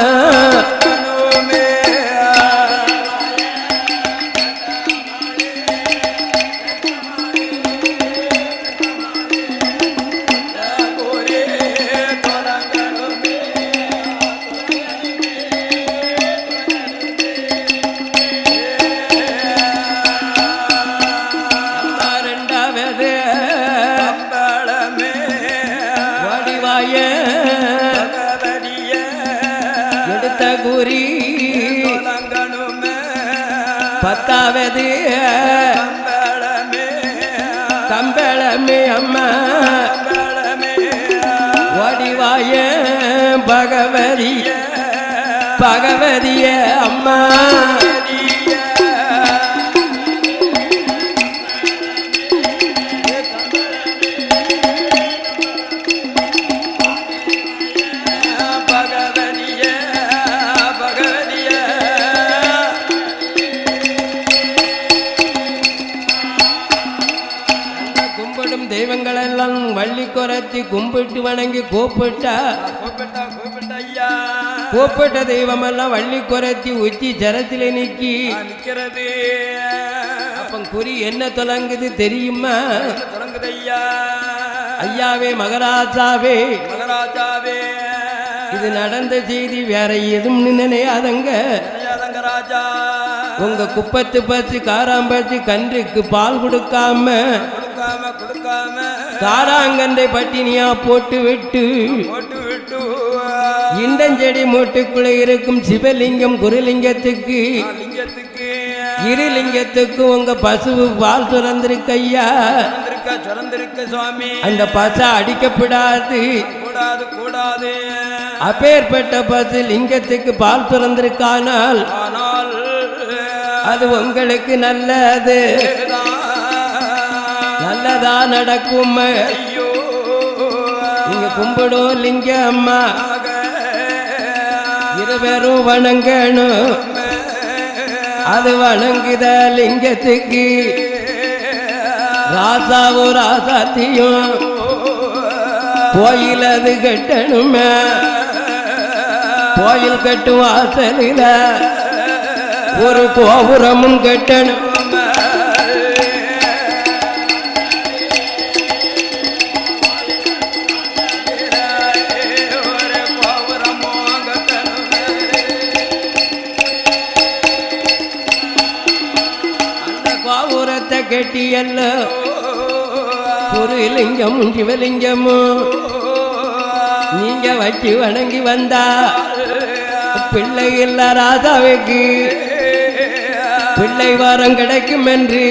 பத்தாவது கம்பளமே அம்மா வடிவாய பகவதிய அம்மா தெய்வங்கள் எல்லாம் வள்ளி குறைத்தி கும்பிட்டு வணங்கி கூப்பிட்ட தெய்வம் எல்லாம் வள்ளி குறைத்தி உச்சி ஜரத்திலே நிக்கிறது. அப்ப குறி என்ன தொடங்குது தெரியுமா? ஐயாவே மகாராஜாவே இது நடந்த செய்தி வேற எதுவும் நினையாதங்க. உங்க குப்பத்து பச்சு காராம்பச்சு கன்றுக்கு பால் கொடுக்காம காராங்கண்டை பட்டினியா போட்டு விட்டு இண்டஞ்செடி மூட்டுக்குள்ள இருக்கும் சிவலிங்கம் குருலிங்கத்துக்கு இருலிங்கத்துக்கு உங்க பசுவு பால் சுரந்திருக்கு ஐயா. சுரந்திருக்க சுவாமி. அந்த பசை அடிக்கப்படாது. கூடாது கூடாது. அப்பேற்பட்ட பசு லிங்கத்துக்கு பால் சுரந்திருக்கானால் ஆனால் அது உங்களுக்கு நல்லது, நல்லதா நடக்கும். ஐயோ நீங்க கும்பிடும் லிங்க அம்மா இருவரும் வணங்கணும். அது வணங்குத லிங்கத்துக்கு ராசாவும் ராசாத்தியும் கோயில் அது கட்டணுமே. கோயில் கட்டும் வாசலில ஒரு கோபுரமும் கட்டணும். கெட்டியல்ல ஒரு லிங்கமும் சிவலிங்கமும் நீங்க வச்சு வணங்கி வந்தா பிள்ளை இல்ல ராதாவுக்கு பிள்ளை வாரம் கிடைக்கும் என்று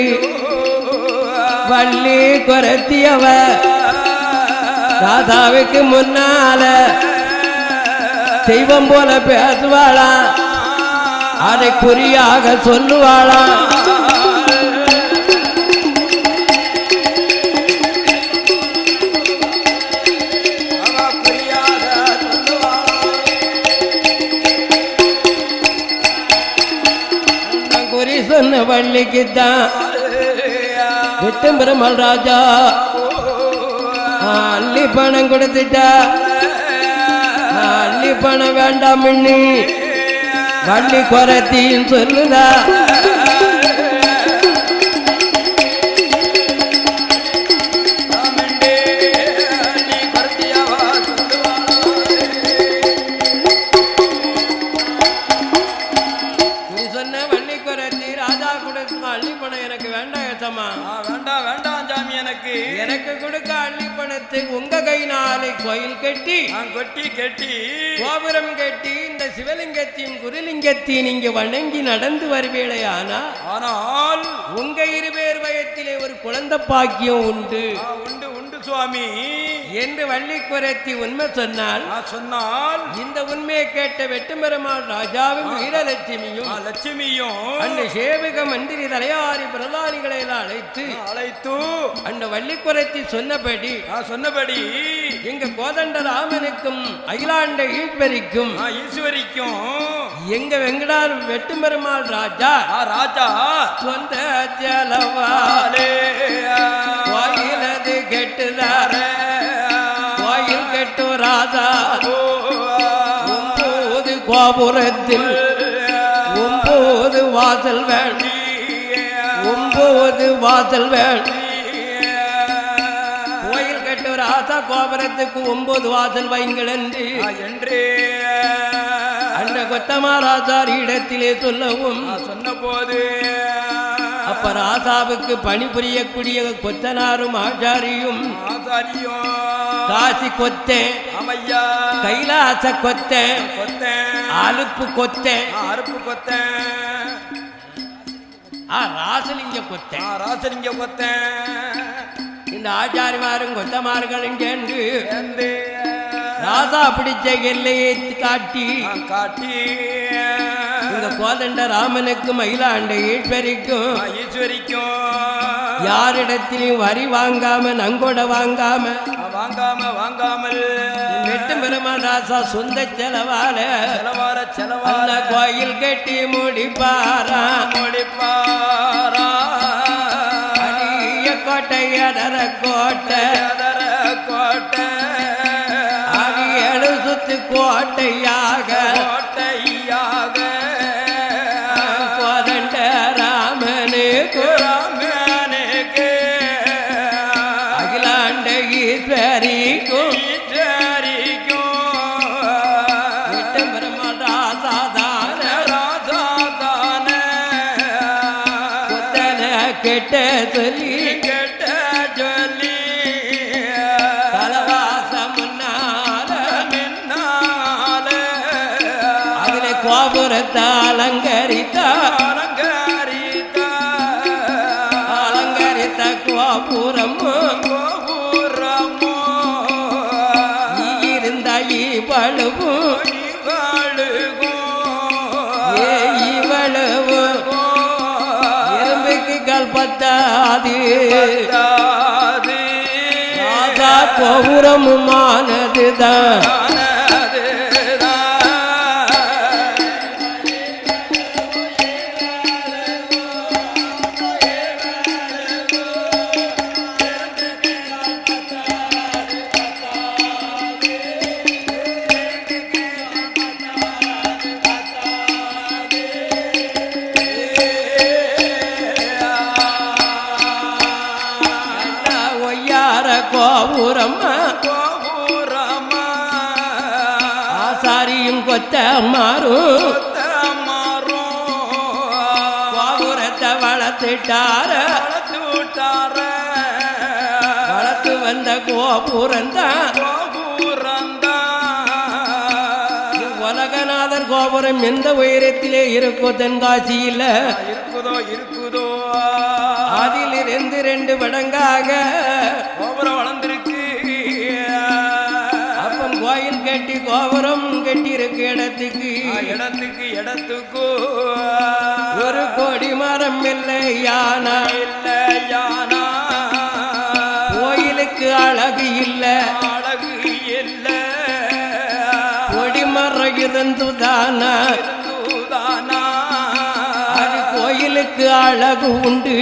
வள்ளி குரத்தியவ ராதாவுக்கு முன்னால தெய்வம் போல பேசுவாளா, அதை குறியாக சொல்லுவாளா. சொன்ன வள்ளிக்குத்தான் வெட்டும் பெருமாள் ராஜா அள்ளி பணம் கொடுத்துட்டா. அள்ளி பணம் வேண்டாம் வள்ளி குரத்தின்னு சொல்லுதா. எனக்கு கொடுக்க அள்ளி பணத்தை உங்க கையினாலே கோயில் கட்டி கொட்டி கட்டி கோபுரம் கட்டி இந்த சிவலிங்கத்தையும் குருலிங்கத்தையும் நீங்க வணங்கி நடந்து வருவீளே. ஆனால் உங்க இருபேர் வயத்திலே ஒரு குழந்தை பாக்கியம் உண்டு உண்டு உண்டு சுவாமி என்று வள்ளி குரத்தி உண்மை சொன்னால் இந்த உண்மையை கேட்ட வெட்டுமரமாள் ராஜாவும் வீரலட்சுமியும் அந்த சேவக மந்திரி தலையாரி பிரதானிகளை அழைத்து அந்த வள்ளி குரத்தி சொன்னபடி எங்க கோதண்ட ராமனுக்கும் அகிலாண்ட ஈஸ்வரிக்கும் எங்க வெங்கடார் வெட்டுமரமாள் ராஜா சொந்த செலவாலே கோயிலது கெட்டுதார கோயில் கெட்டு ராஜா 9 கோபுரத்தில் 9 வாசல் வேண்டி 9 வாசல் வேண்டி கோயில் கெட்டு ராஜா கோபுரத்துக்கு 9 வாசல் வைங்கள் என்று அந்த கொத்தமாராஜார் இடத்திலே சொல்லவும் சொன்ன போது அப்ப ராசாவுக்கு பணிபுரியக்கூடிய கொத்தனாரும் ஆச்சாரியும் காசி கொத்தேன் கைலாச கொத்தேன் அலுப்பு கொத்தேன் ராசலிங்க கொத்தேன் இந்த ஆச்சாரிமாரும் கொத்தமார்களும் சேர்ந்து ராசா பிடிச்ச எல்லையை காட்டி இந்த கோதண்ட ராமனுக்கும் மயிலாண்ட ஈஸ்வரிக்கும் யாரிடத்திலையும் வரி வாங்காம நங்கோட வாங்காமல் வெட்டு பெருமாள் ராசா சொந்த செலவால கோயில் கட்டி முடிப்பாரா கோட்டை அதர கோட்டை அது 7 சுத்து கோட்டையாக கோதண்ட ராமனுக்கு அகிலாண்ட ஈஸ்வரிக்கும் வெட்டு பெருமாள் ராசாதான கொத்தனை கெட்ட சொல்லி கோபுரத்தை அலங்கரித்த கோபுரம் இவ்வளவு எறும்புக்கு கால் பத்தாது ராஜா கோபுரமுமானதுதான் கோபுரம்மா ஆசாரியும் கொத்த மாறும் கோபுரத்தை வளர்த்து வந்த கோபுரந்தான் உலகநாதர் கோபுரம் எந்த உயரத்திலே இருக்கோ தென்காசியில் இருக்குதோ அதிலிருந்து 2 மடங்காக கோபுரம் வளர்ந்திருக்கு. அப்பன் கோயில் கட்டி கோபுரம் கட்டி இருக்கு இடத்துக்கு ஒரு கோடி மரம் இல்லையானா கோயிலுக்கு அழகு இல்லை கொடிமரம் இருந்துதானா அது கோயிலுக்கு அழகு உண்டு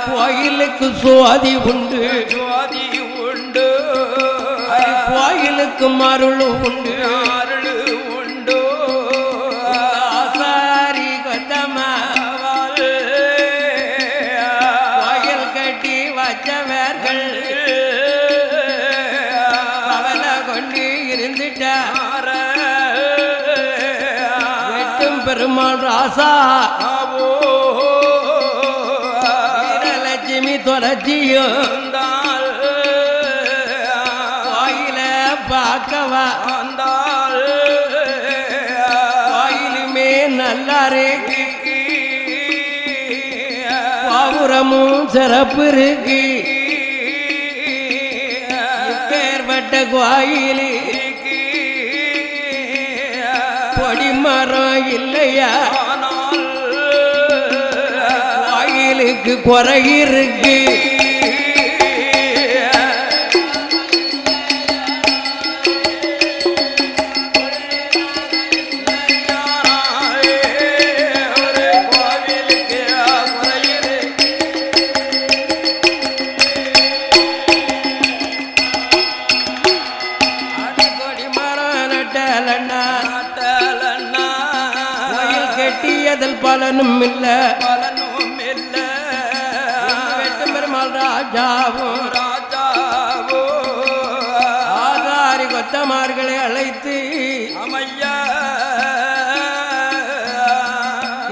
கோயிலுக்கு சுவாதி உண்டு கோயிலுக்கு மருளு உண்டு ஆசாரி கொத்தமா கோயில் கட்டி வச்சவர்கள் கவலை கொண்டு இருந்துட்டார் வெட்டும் பெருமாள் ராசா தொலைச்சியும் கோயில பார்க்கவா கோயிலுமே நல்லா இருக்கு கோபுரமும் சிறப்பு இருக்கு இப்பேற்பட்ட கோயில் கொடிமரம் இல்லையா கோயிலுக்கு குறை இருக்கு கொடிமரம் நட்டலண்ணா கோயில் கட்டியதில் பலனும் இல்லை ராஜாவும் ஆதாரி கொத்தமார்களை அழைத்து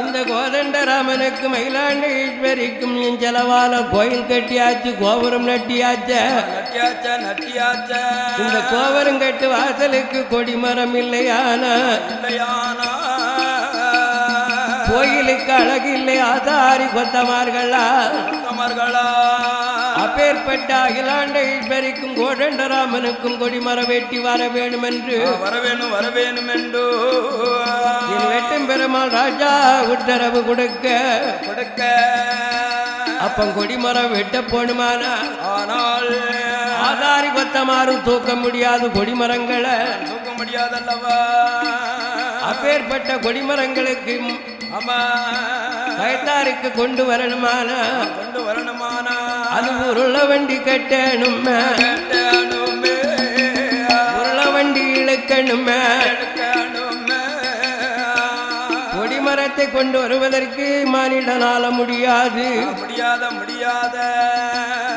இந்த கோதண்டராமனுக்கு மயிலாண்ட ஈஸ்வரிக்கும் என் செலவால கோயில் கட்டியாச்சு கோபுரம் நட்டியாச்ச இந்த கோபுரம் கட்டு வாசலுக்கு கொடிமரம் இல்லையானா கோயிலுக்கு அழகு இல்லை ஆதாரி கொத்தமார்களா அப்பேற்பட்ட அகிலாண்ட ஈஸ்வரிக்கும் கோதண்டராமனுக்கும் கொடிமரம் வெட்டி வர வேணும் என்று என் வெட்டும் பெருமாள் ராஜா உத்தரவு கொடுக்க அப்பம் கொடிமரம் வெட்ட போணுமானா ஆனால் ஆதாரி கொத்தமாரும் தூக்க முடியாது கொடிமரங்களை முடியாதல்லவா அப்பேற்பட்ட கொடிமரங்களுக்கு கைத்தாருக்கு கொண்டு வரணுமானா அது உருள வண்டி கட்டணுமே உருள வண்டி இழுக்கணுமே கொடிமரத்தை கொண்டு வருவதற்கு மானிடனால முடியாது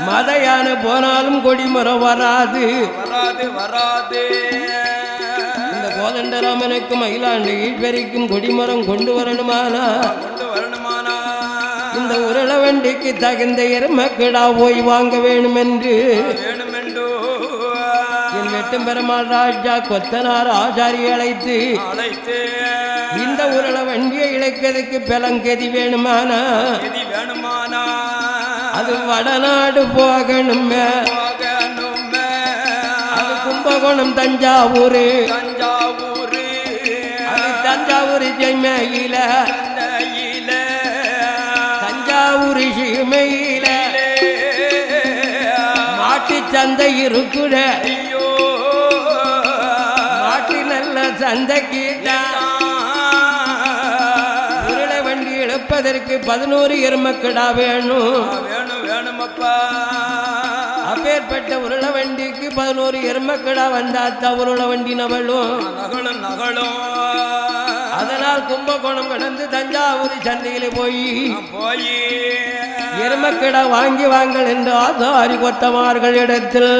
மதையான போனாலும் கொடிமரம் வராது இந்த கோதண்டராமனுக்கும் மயிலாண்ட ஈஸ்வரிக்கும் கொடிமரம் கொண்டு வரணுமானா இந்த உருள வண்டிக்கு தகுந்த எருமக்கிடா போய் வாங்க வேணும் என்று என் வெட்டும் பெருமாள் ராஜா கொத்தனார் ஆச்சாரி அழைத்து இந்த உருள வண்டியை இழைக்கிறதுக்கு பெலங்கெதி வேணுமானா அது வடநாடு போகணுமே அது கும்பகோணம் தஞ்சாவூர் தஞ்சாவூர் அது தஞ்சாவூர் ஜெய்மையில தந்தையில தஞ்சாவூர் சீமையில மாட்டு சந்தை இருக்குட ஐயோ மாட்டு நல்ல சந்தைக்கு உருளை வண்டி இழுப்பதற்கு 11 எருமக்கிடா வேணும். வேணும் வேணுமப்பா அப்பேற்பட்ட உருளை வண்டிக்கு 11 எருமக்கிடா வந்தாத்தா உருளை வண்டி நவளும். நகலும் நகலும் அதனால் கும்பகோணம் கடந்து தஞ்சாவூர் சந்தையில போய் போய் எருமக்கிடா வாங்கி வாங்கள் என்று ஆசாரி கொத்தமார்கள் இடத்தில்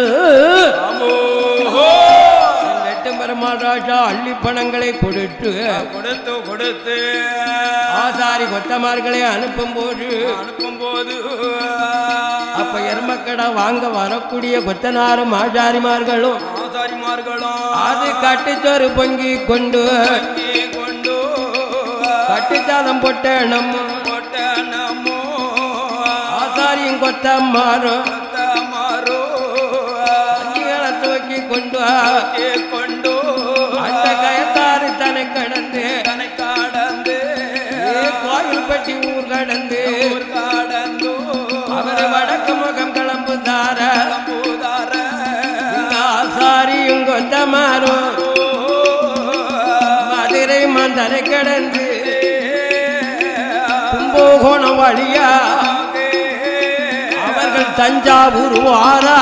வெட்டும் பெருமாள் ராஜா அள்ளி பணங்களை கொடுத்து கொடுத்து கொடுத்து ஆசாரி கொத்தமார்களை அனுப்பும் போது அப்ப எருமக்கிடா வாங்க வரக்கூடிய கொத்தனாரும் ஆசாரிமார்களும் அது கட்டுச்சோறு பொங்கி கொண்டு கட்டுச்சாதம் போட்ட நம்ம ஆசாரியும் கொத்தமாரும் தூக்கி கொண்டு அந்த கயத்தாறு தனை கடந்து கோயில் பட்டி ஊர் கடந்து அவர் வடக்கு முகம் கிளம்புதார ஆசாரியும் கொத்தமாரும் மதுரை மந்தரை கடந்து கும்பகோணம் வழியா அவர்கள் தஞ்சாவூர் வாரா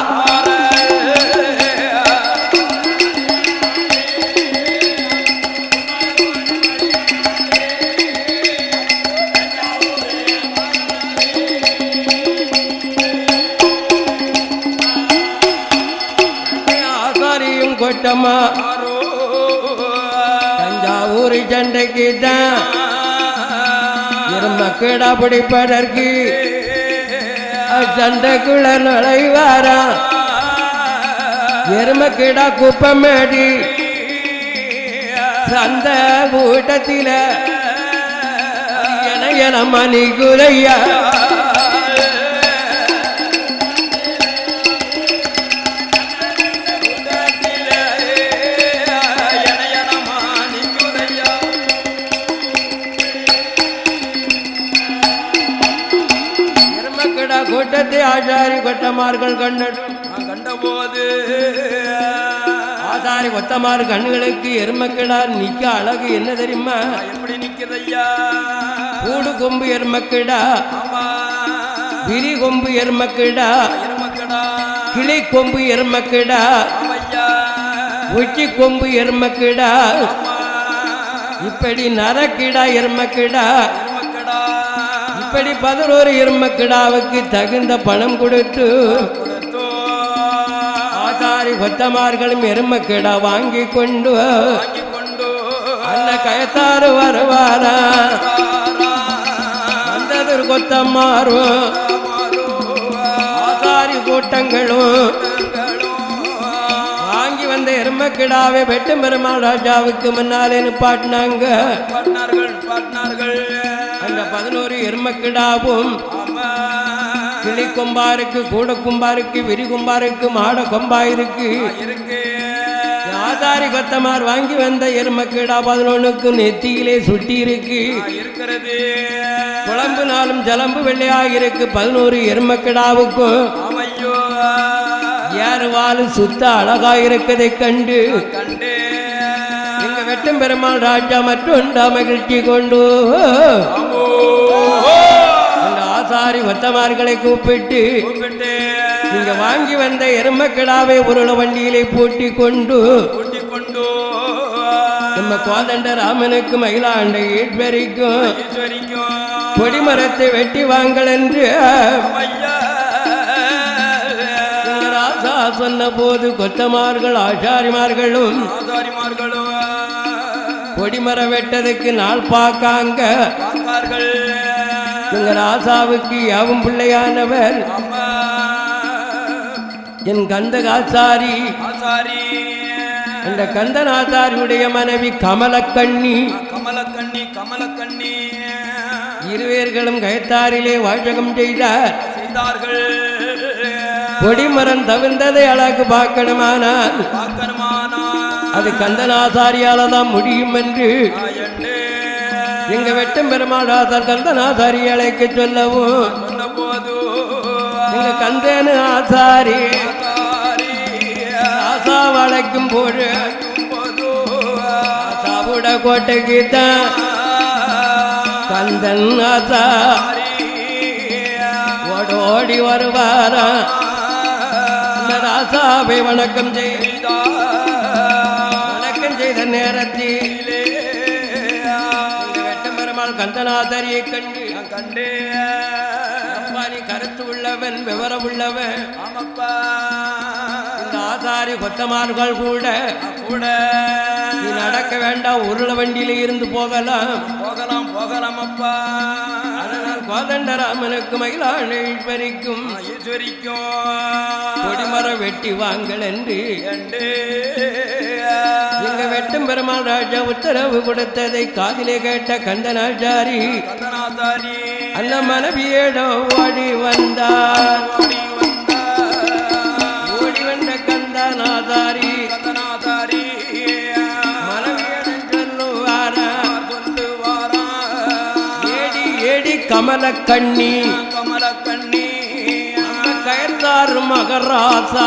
ஆசாரியும் கொட்டமா தஞ்சாவூர் சண்டைக்கு தான் எருமக்கிடா பிடிப்பதற்கு சண்டைக்குள்ள நுழைவாரா எருமக்கிடா குப்பமேடி சந்த கூட்டத்தில என மணி குறையா கூட்டத்தை ஆசாரி கொத்தமார்கள் கண்டபோது ஆசாரி கொத்தமார் கண்களுக்கு எருமக்கிடா நிக்க அழகு என்ன தெரியுமா? எப்படி நிக்குதையா? கூடு கொம்பு எருமக்கிடா, விரி கொம்பு எருமக்கிடா, கிளி கொம்பு எருமக்கிடா, உச்சி கொம்பு எருமக்கிடா, இப்படி நரக்கிடா எருமக்கிடா, இப்படி 11 எருமக்கிடாவுக்கு தகுந்த பணம் கொடுத்து ஆசாரி கொத்தமார்களும் எருமக்கிடா வாங்கி கொண்டு அந்த கயத்தாறு வருவாரா. வந்தது கொத்தமாரும் ஆசாரி கூட்டங்களும் வாங்கி வந்த எருமக்கிடாவை வெட்டும் பெருமாள் ராஜாவுக்கு முன்னாலே நிப்பாட்டினாங்க. அந்த 11 எருமக்கிடாவும் கிளி கொம்பாருக்கு, கூட கொம்பாருக்கு, விரி கொம்பாருக்கு, மாட கொம்பாயிருக்கு. ஆசாரி கொத்தமார் வாங்கி வந்த எருமக்கிடா 11க்கு நெத்தியிலே சுட்டி இருக்கு. குழம்பு நாளும் ஜலம்பு வெள்ளையாக இருக்கு. 11 எருமக்கிடாவுக்கும் ஏறுவாலும் சுத்த அழகா இருக்கதை கண்டு எங்க வெட்டும் பெருமாள் ராஜா மற்றொண்டா மகிழ்ச்சி கொண்டு அந்த ஆசாரி கொத்தமார்களை கூப்பிட்டு நீங்க வாங்கி வந்த எருமக்கிடாவை உருள வண்டியிலே பூட்டி கொண்டு நம்ம கோதண்ட ராமனுக்கு மயிலாண்ட ஈஸ்வரிக்கும் கொடிமரத்தை வெட்டி வாங்கல் என்று ராசா சொன்ன போது கொத்தமார்கள் ஆசாரிமார்களும் கொடிமரம் வெட்டதுக்கு நாள் பார்க்காங்க. எங்க ராசாவுக்கு யாவும் பிள்ளையானவர் என் கந்தகாசாரி. அந்த கந்தனாசாரியுடைய மனைவி கமலக்கண்ணி. இருவேர்களும் கயத்தாரிலே வாசகம் செய்தார்கள். கொடிமரம் தவிர்ந்ததை அழகு பார்க்கணுமானால் அது கந்தனாசாரியால தான் முடியும் என்று என்று எங்க வெட்டும் பெருமாளாதார் கந்தனாசாரி அழைக்க சொல்லவும் சொன்ன போது எங்க கந்தனு ஆசாரி ஆசா வளைக்கும் போது ஆசாவுட கோட்டைக்கு தான் கந்தன் ஆசா ஓடோடி வருவாரா ராசாவை வணக்கம் செய்த நேரத்தில் வெட்டம் பெருமாள் கந்தனாசாரியை கண்டு அப்பா நீ கருத்து உள்ளவன் விவரம் உள்ளவன் ஆமப்பா இந்த ஆசாரி கொத்தமார்கள் கூட நீ நடக்க வேண்டாம் உருள வண்டியில இருந்து போகலாம் அப்பா அதனால் கோதண்டராமனுக்கு மகிழானை ஈஸ்வரிக்கும் கொடிமரம் வெட்டி வாங்கல் என்று எங்க வெட்டும் பெருமாள் ராஜா உத்தரவு கொடுத்ததை காதிலே கேட்ட கந்தனாச்சாரி அந்த மனைவியிடம் ஓடி வந்தார் ஓடி வந்த கந்தனாதாரி மனைவியிடம் சொல்லுவாரா ஏடி ஏடி கமல கண்ணி கயத்தார் மகராசா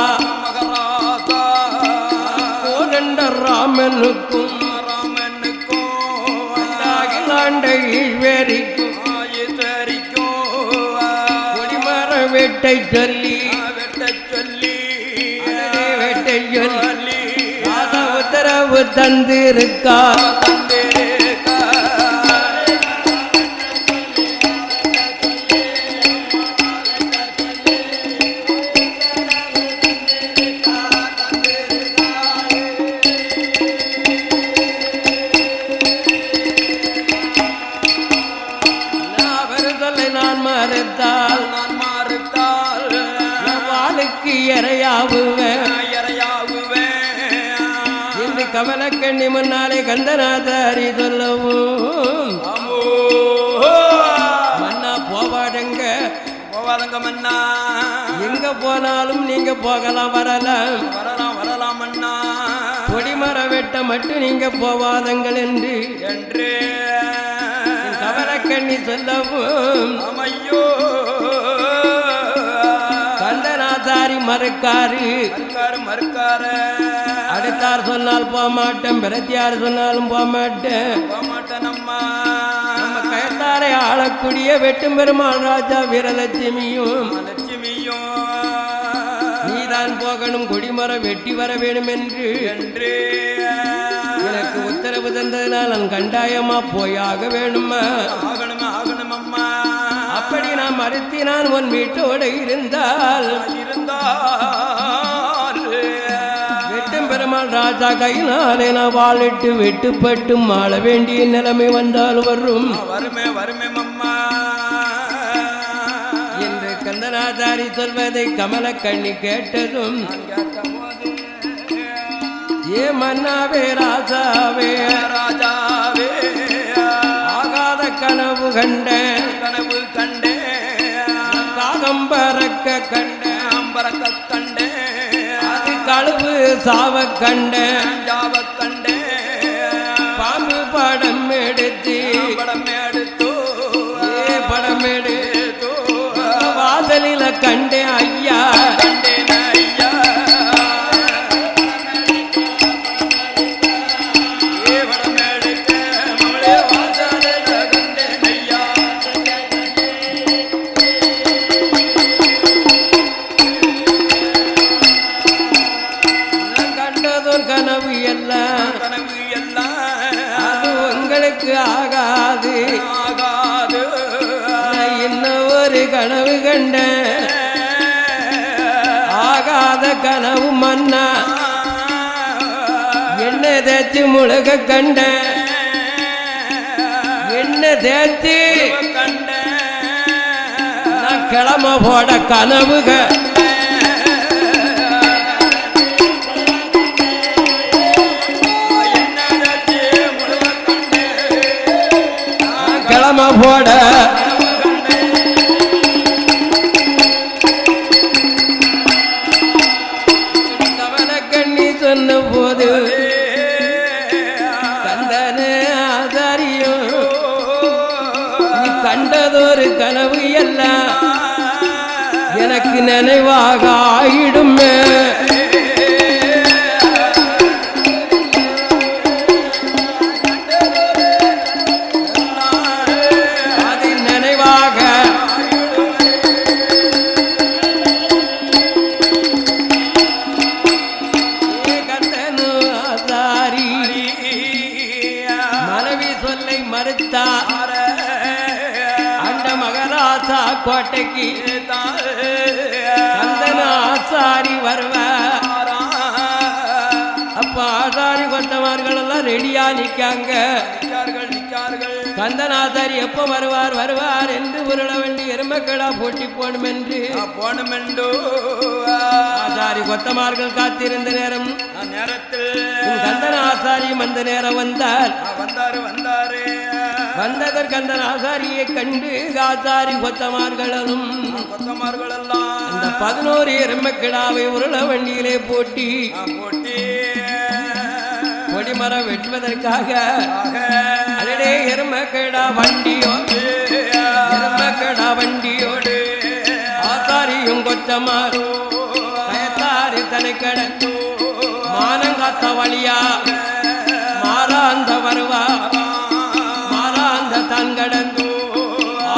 கோதண்ட ராமனுக்கும் அகிலாண்டை ஈஸ்வரிக்கும் கொடிமர வெட்டை சொல்லி வெட்டை சொல்லி உத்தரவு தந்திருக்கா என்று கமலக்கண்ணி முன்னாலே கந்தனாதாரி சொல்லவும் மன்னா போவாடுங்க மன்னா எங்க போனாலும் நீங்க போகலாம் வரலாம் மன்னா கொடிமர வெட்ட மட்டும் நீங்க போவாதங்கள் என்று கமலக்கண்ணி சொல்லவும் அமையோ கந்தனாதாரி மறுக்காரு அடுத்தார் சொன்னால் போக மாட்டேன் பிரத்தியார் சொன்னாலும் போக மாட்டேன் நம்ம கயத்தாரை ஆளக்கூடிய வெட்டும் பெருமாள் ராஜா வீரலட்சுமியும் நீதான் போகணும் கொடிமரம் வெட்டி வர வேணும் என்று எனக்கு உத்தரவு தந்ததினால் நான் கண்டாயமா போயாக வேணுமா அப்படி நான் மறுத்தி நான் உன் வீட்டோடு இருந்தால் வெட்டும் பெருமாள் ராஜா கையினாலே நான் வாழிட்டு வெட்டுப்பட்டு மாள வேண்டிய நிலைமை வந்தால் வரும் என்று கந்தனாதாரி சொல்வதை கமலக்கண்ணி கேட்டதும் ஏ மன்னாவே ராஜாவே ஆகாத கனவு கண்டேன் காகம் பறக்க கண்டேன் அது கழுவு சாவ கண்டேன் பாம்பு படம் எடுத்து படம் எடுத்து வாசலில கண்டேன் ஐயா ஆகாது இன்னொரு கனவு கண்ட ஆகாத கனவு மன்னா என்ன தேய்ச்சி முழுக கண்ட என்ன தேய்ச்சி நான் கிளம்ப போட கனவுக போட கமலக்கண்ணி சொன்ன போது கண்டதொரு கனவு எல்லாம் எனக்கு நினைவாக ஆயிடுமே. அது நினைவாக கந்தனு ஆசாரி மனைவி சொல்லை மறுத்தார். அந்த மகராசா கோட்டைக்கு கந்தன ஆசாரி வருவார். அப்ப ஆசாரி கொத்தமார்கள் எல்லாம் ரெடியா நிக்காங்க. கந்தனாசாரி எப்ப வருவார் வருவார் என்று உருள வேண்டி எருமக்கடா போட்டி போடும் என்று ஆசாரி கொத்தமார்கள் காத்திருந்த நேரம் கந்தனாசாரியும் அந்த நேரம் வந்தார். வந்ததர் கந்தன் ஆசாரியை கண்டு ஆசாரி கொத்தமார்களும் அந்த 11 எருமக்கிடாவை உருள வண்டியிலே போட்டி கொடிமரம் வெட்டுவதற்காக அடடே எருமக்கிடா வண்டியோடு எருமக்கிடா வண்டியோடு ஆசாரியும் கொத்தமாறு பயத்தாரி தலை கடந்து மானங்காத்த வழியா மாறாந்த வருவா தான் கடந்து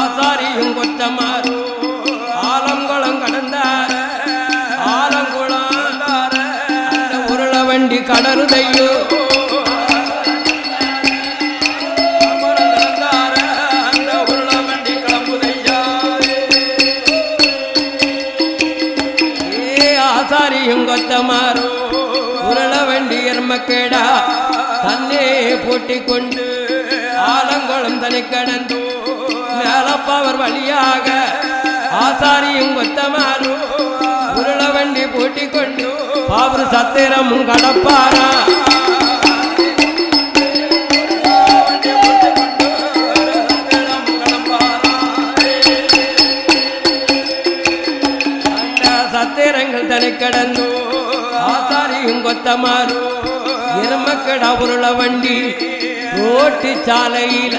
ஆசாரியும் கொத்தமாறு ஆலங்குளம் கடந்தார். ஆலங்குளம் அந்த உருள வண்டி கடறுதையோ ஆசாரியும் கொத்தமாறு உருள வண்டி எருமக்கேடா தன்னே போட்டி கொண்டு ஆலங்குளம் தனி கடந்து மேலப்பவர் வழியாக ஆசாரியும் கொத்தமாறு உருள வண்டி போட்டி கொண்டு பாபு சத்திரமும் கடப்பாரா. சத்திரங்கள் தனி கடந்து ஆசாரியும் கொத்தமாறு எருமக்கடா உருள வண்டி ரோட்டு சாலையில்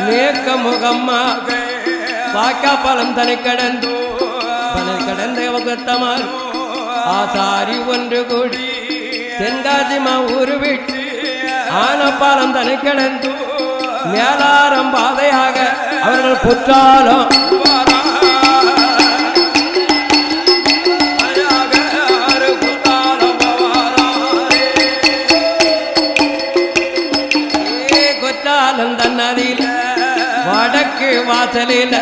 மேக்க முகம்மா வாக்காப்பழம் தனி கடந்து கொத்தமாறு ஆசாரி ஒன்று கூடி தென்காசிமா ஊரு விட்டு ஆனப்பாலம் தனி கடந்து மேலாரம் பாதையாக அவர்கள் புற்றாலும் நதியில் வடக்கு வாசலில்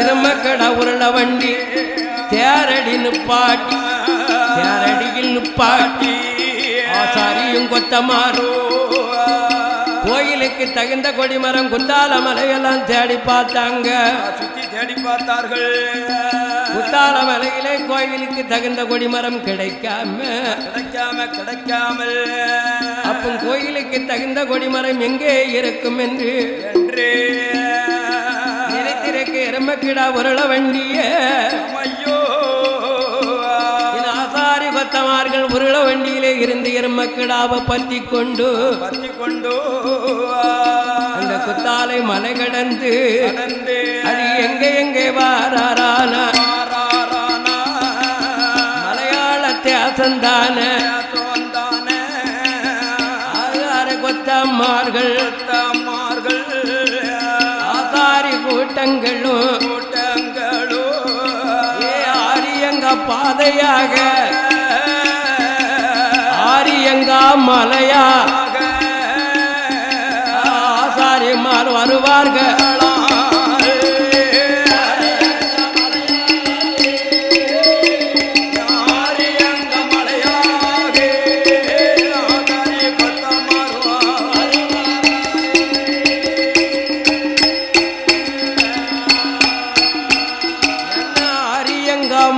எருமக்கடா உருள வண்டி தேரடி நிப்பாட்டி தேரடியில் நிப்பாட்டி ஆசாரியும் கொத்தமாறு கோயிலுக்கு தகுந்த கொடிமரம் குத்தால மலையெல்லாம் தேடி பார்த்தாங்க. தேடி பார்த்தார்கள். குத்தால மலையிலே கோயிலுக்கு தகுந்த கொடிமரம் கிடைக்காமல் அப்போ கோயிலுக்கு தகுந்த கொடிமரம் எங்கே இருக்கும் என்று நினைத்திருக்க எருமக்கிடா உருள வண்டிய ஆசாரி கொத்தமார்கள் உருள வண்டியிலே இருந்து எருமக்கிடாவை பத்தி கொண்டு அந்த குத்தாலை மலை கடந்து அது எங்கே வாரான மலையாளத்தை அசந்தான கொத்தமார்கள் ஆசாரி கூட்டங்களும் ஆரியங்க பாதையாக ஆரியங்க மலையா ஆசாரிமார் வருவார்கள்.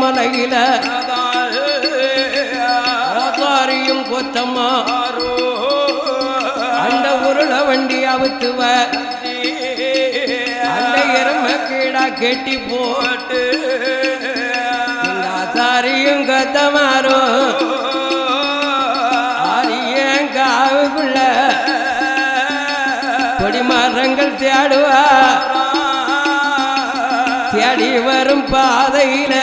மலையில ஆசாரியும் கொத்தமாறு அந்த உருள வண்டி அவுத்துவ அந்த எருமக்கீடா கெட்டி போட்டு ஆசாரியும் கொத்தமாறும் ஆரியங்காவுக்குள்ள கொடிமரங்கள் தேடுவா தேடி வரும் பாதையில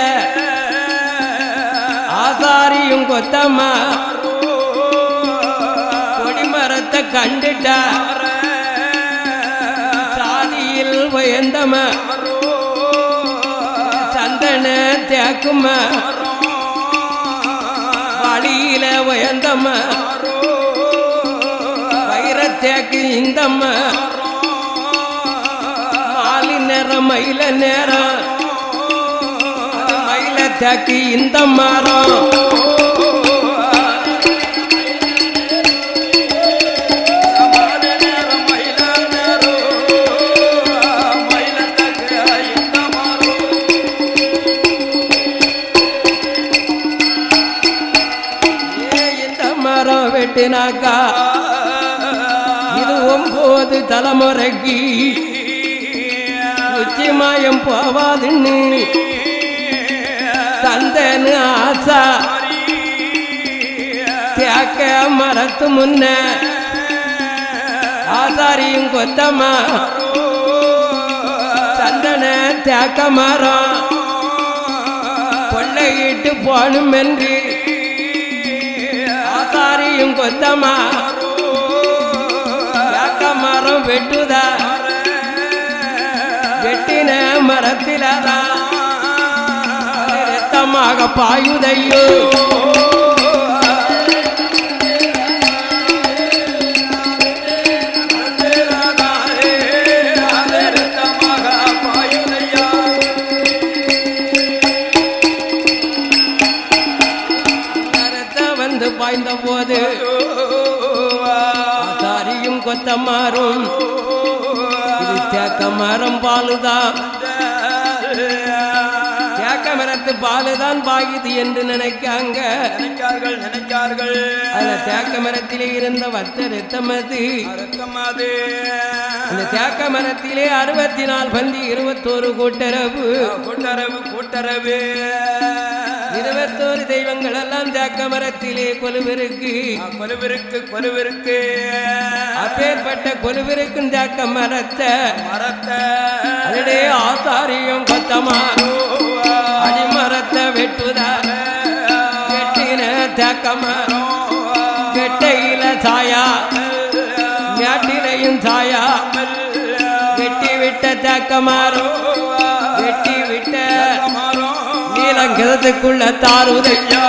ஆசாரியும் கொத்தம்மா கொடிமரத்தை கண்டுட்டா சாதியில் உயர்ந்தம்மா சந்தன தேக்குமா வழியில உயர்ந்தம்மா வைரத்தேக்கு இந்தம்மா மாலி நேரம் மயில நேரம் மயில தேக்கு இந்த மரம் வெட்டினாக்கா இது 9 தலைமுறைக்கு உச்சி மாயம் போவாதுன்னு தந்தேன்னு ஆசா தேக்க மரத்து முன்ன ஆசாரியும் கொத்தம்மா சந்தன தேக்க மரம் கொள்ளையிட்டு போனும் என்று ஆசாரியும் கொத்தம்மா தேக்க மரம் வெட்டுதா வெட்டின மரத்தில்தான் ரத்தமாக பாயுதையோ வந்து பாய்ந்த போது ஆசாரியும் கொத்தமாறும் இது தேக்க மரம் பாலுதான் தேக்க மரத்து பாலுதான் பாயுது என்று நினைக்கார்கள் அதுல தேக்க மரத்திலே இருந்த வத்த ரத்தமது இந்த தேக்க மரத்திலே 64 பந்தி 21 கூட்டரவு 21 தெய்வங்கள் எல்லாம் தேக்க மரத்திலே கொலுவிருக்கு அப்பேற்பட்ட கொலுவிருக்கும் தேக்க மரத்தை அதிலே ஆசாரியும் கொத்தமாரோ அடிமரத்தை வெட்டுதா வெட்டின தேக்க மரம் கெட்டையில சாயா மேட்டிலையும் சாயா வெட்டி விட்ட தேக்க மரம் வெட்டி விட்ட நீலங்கிதத்துக்குள்ள தாருதையா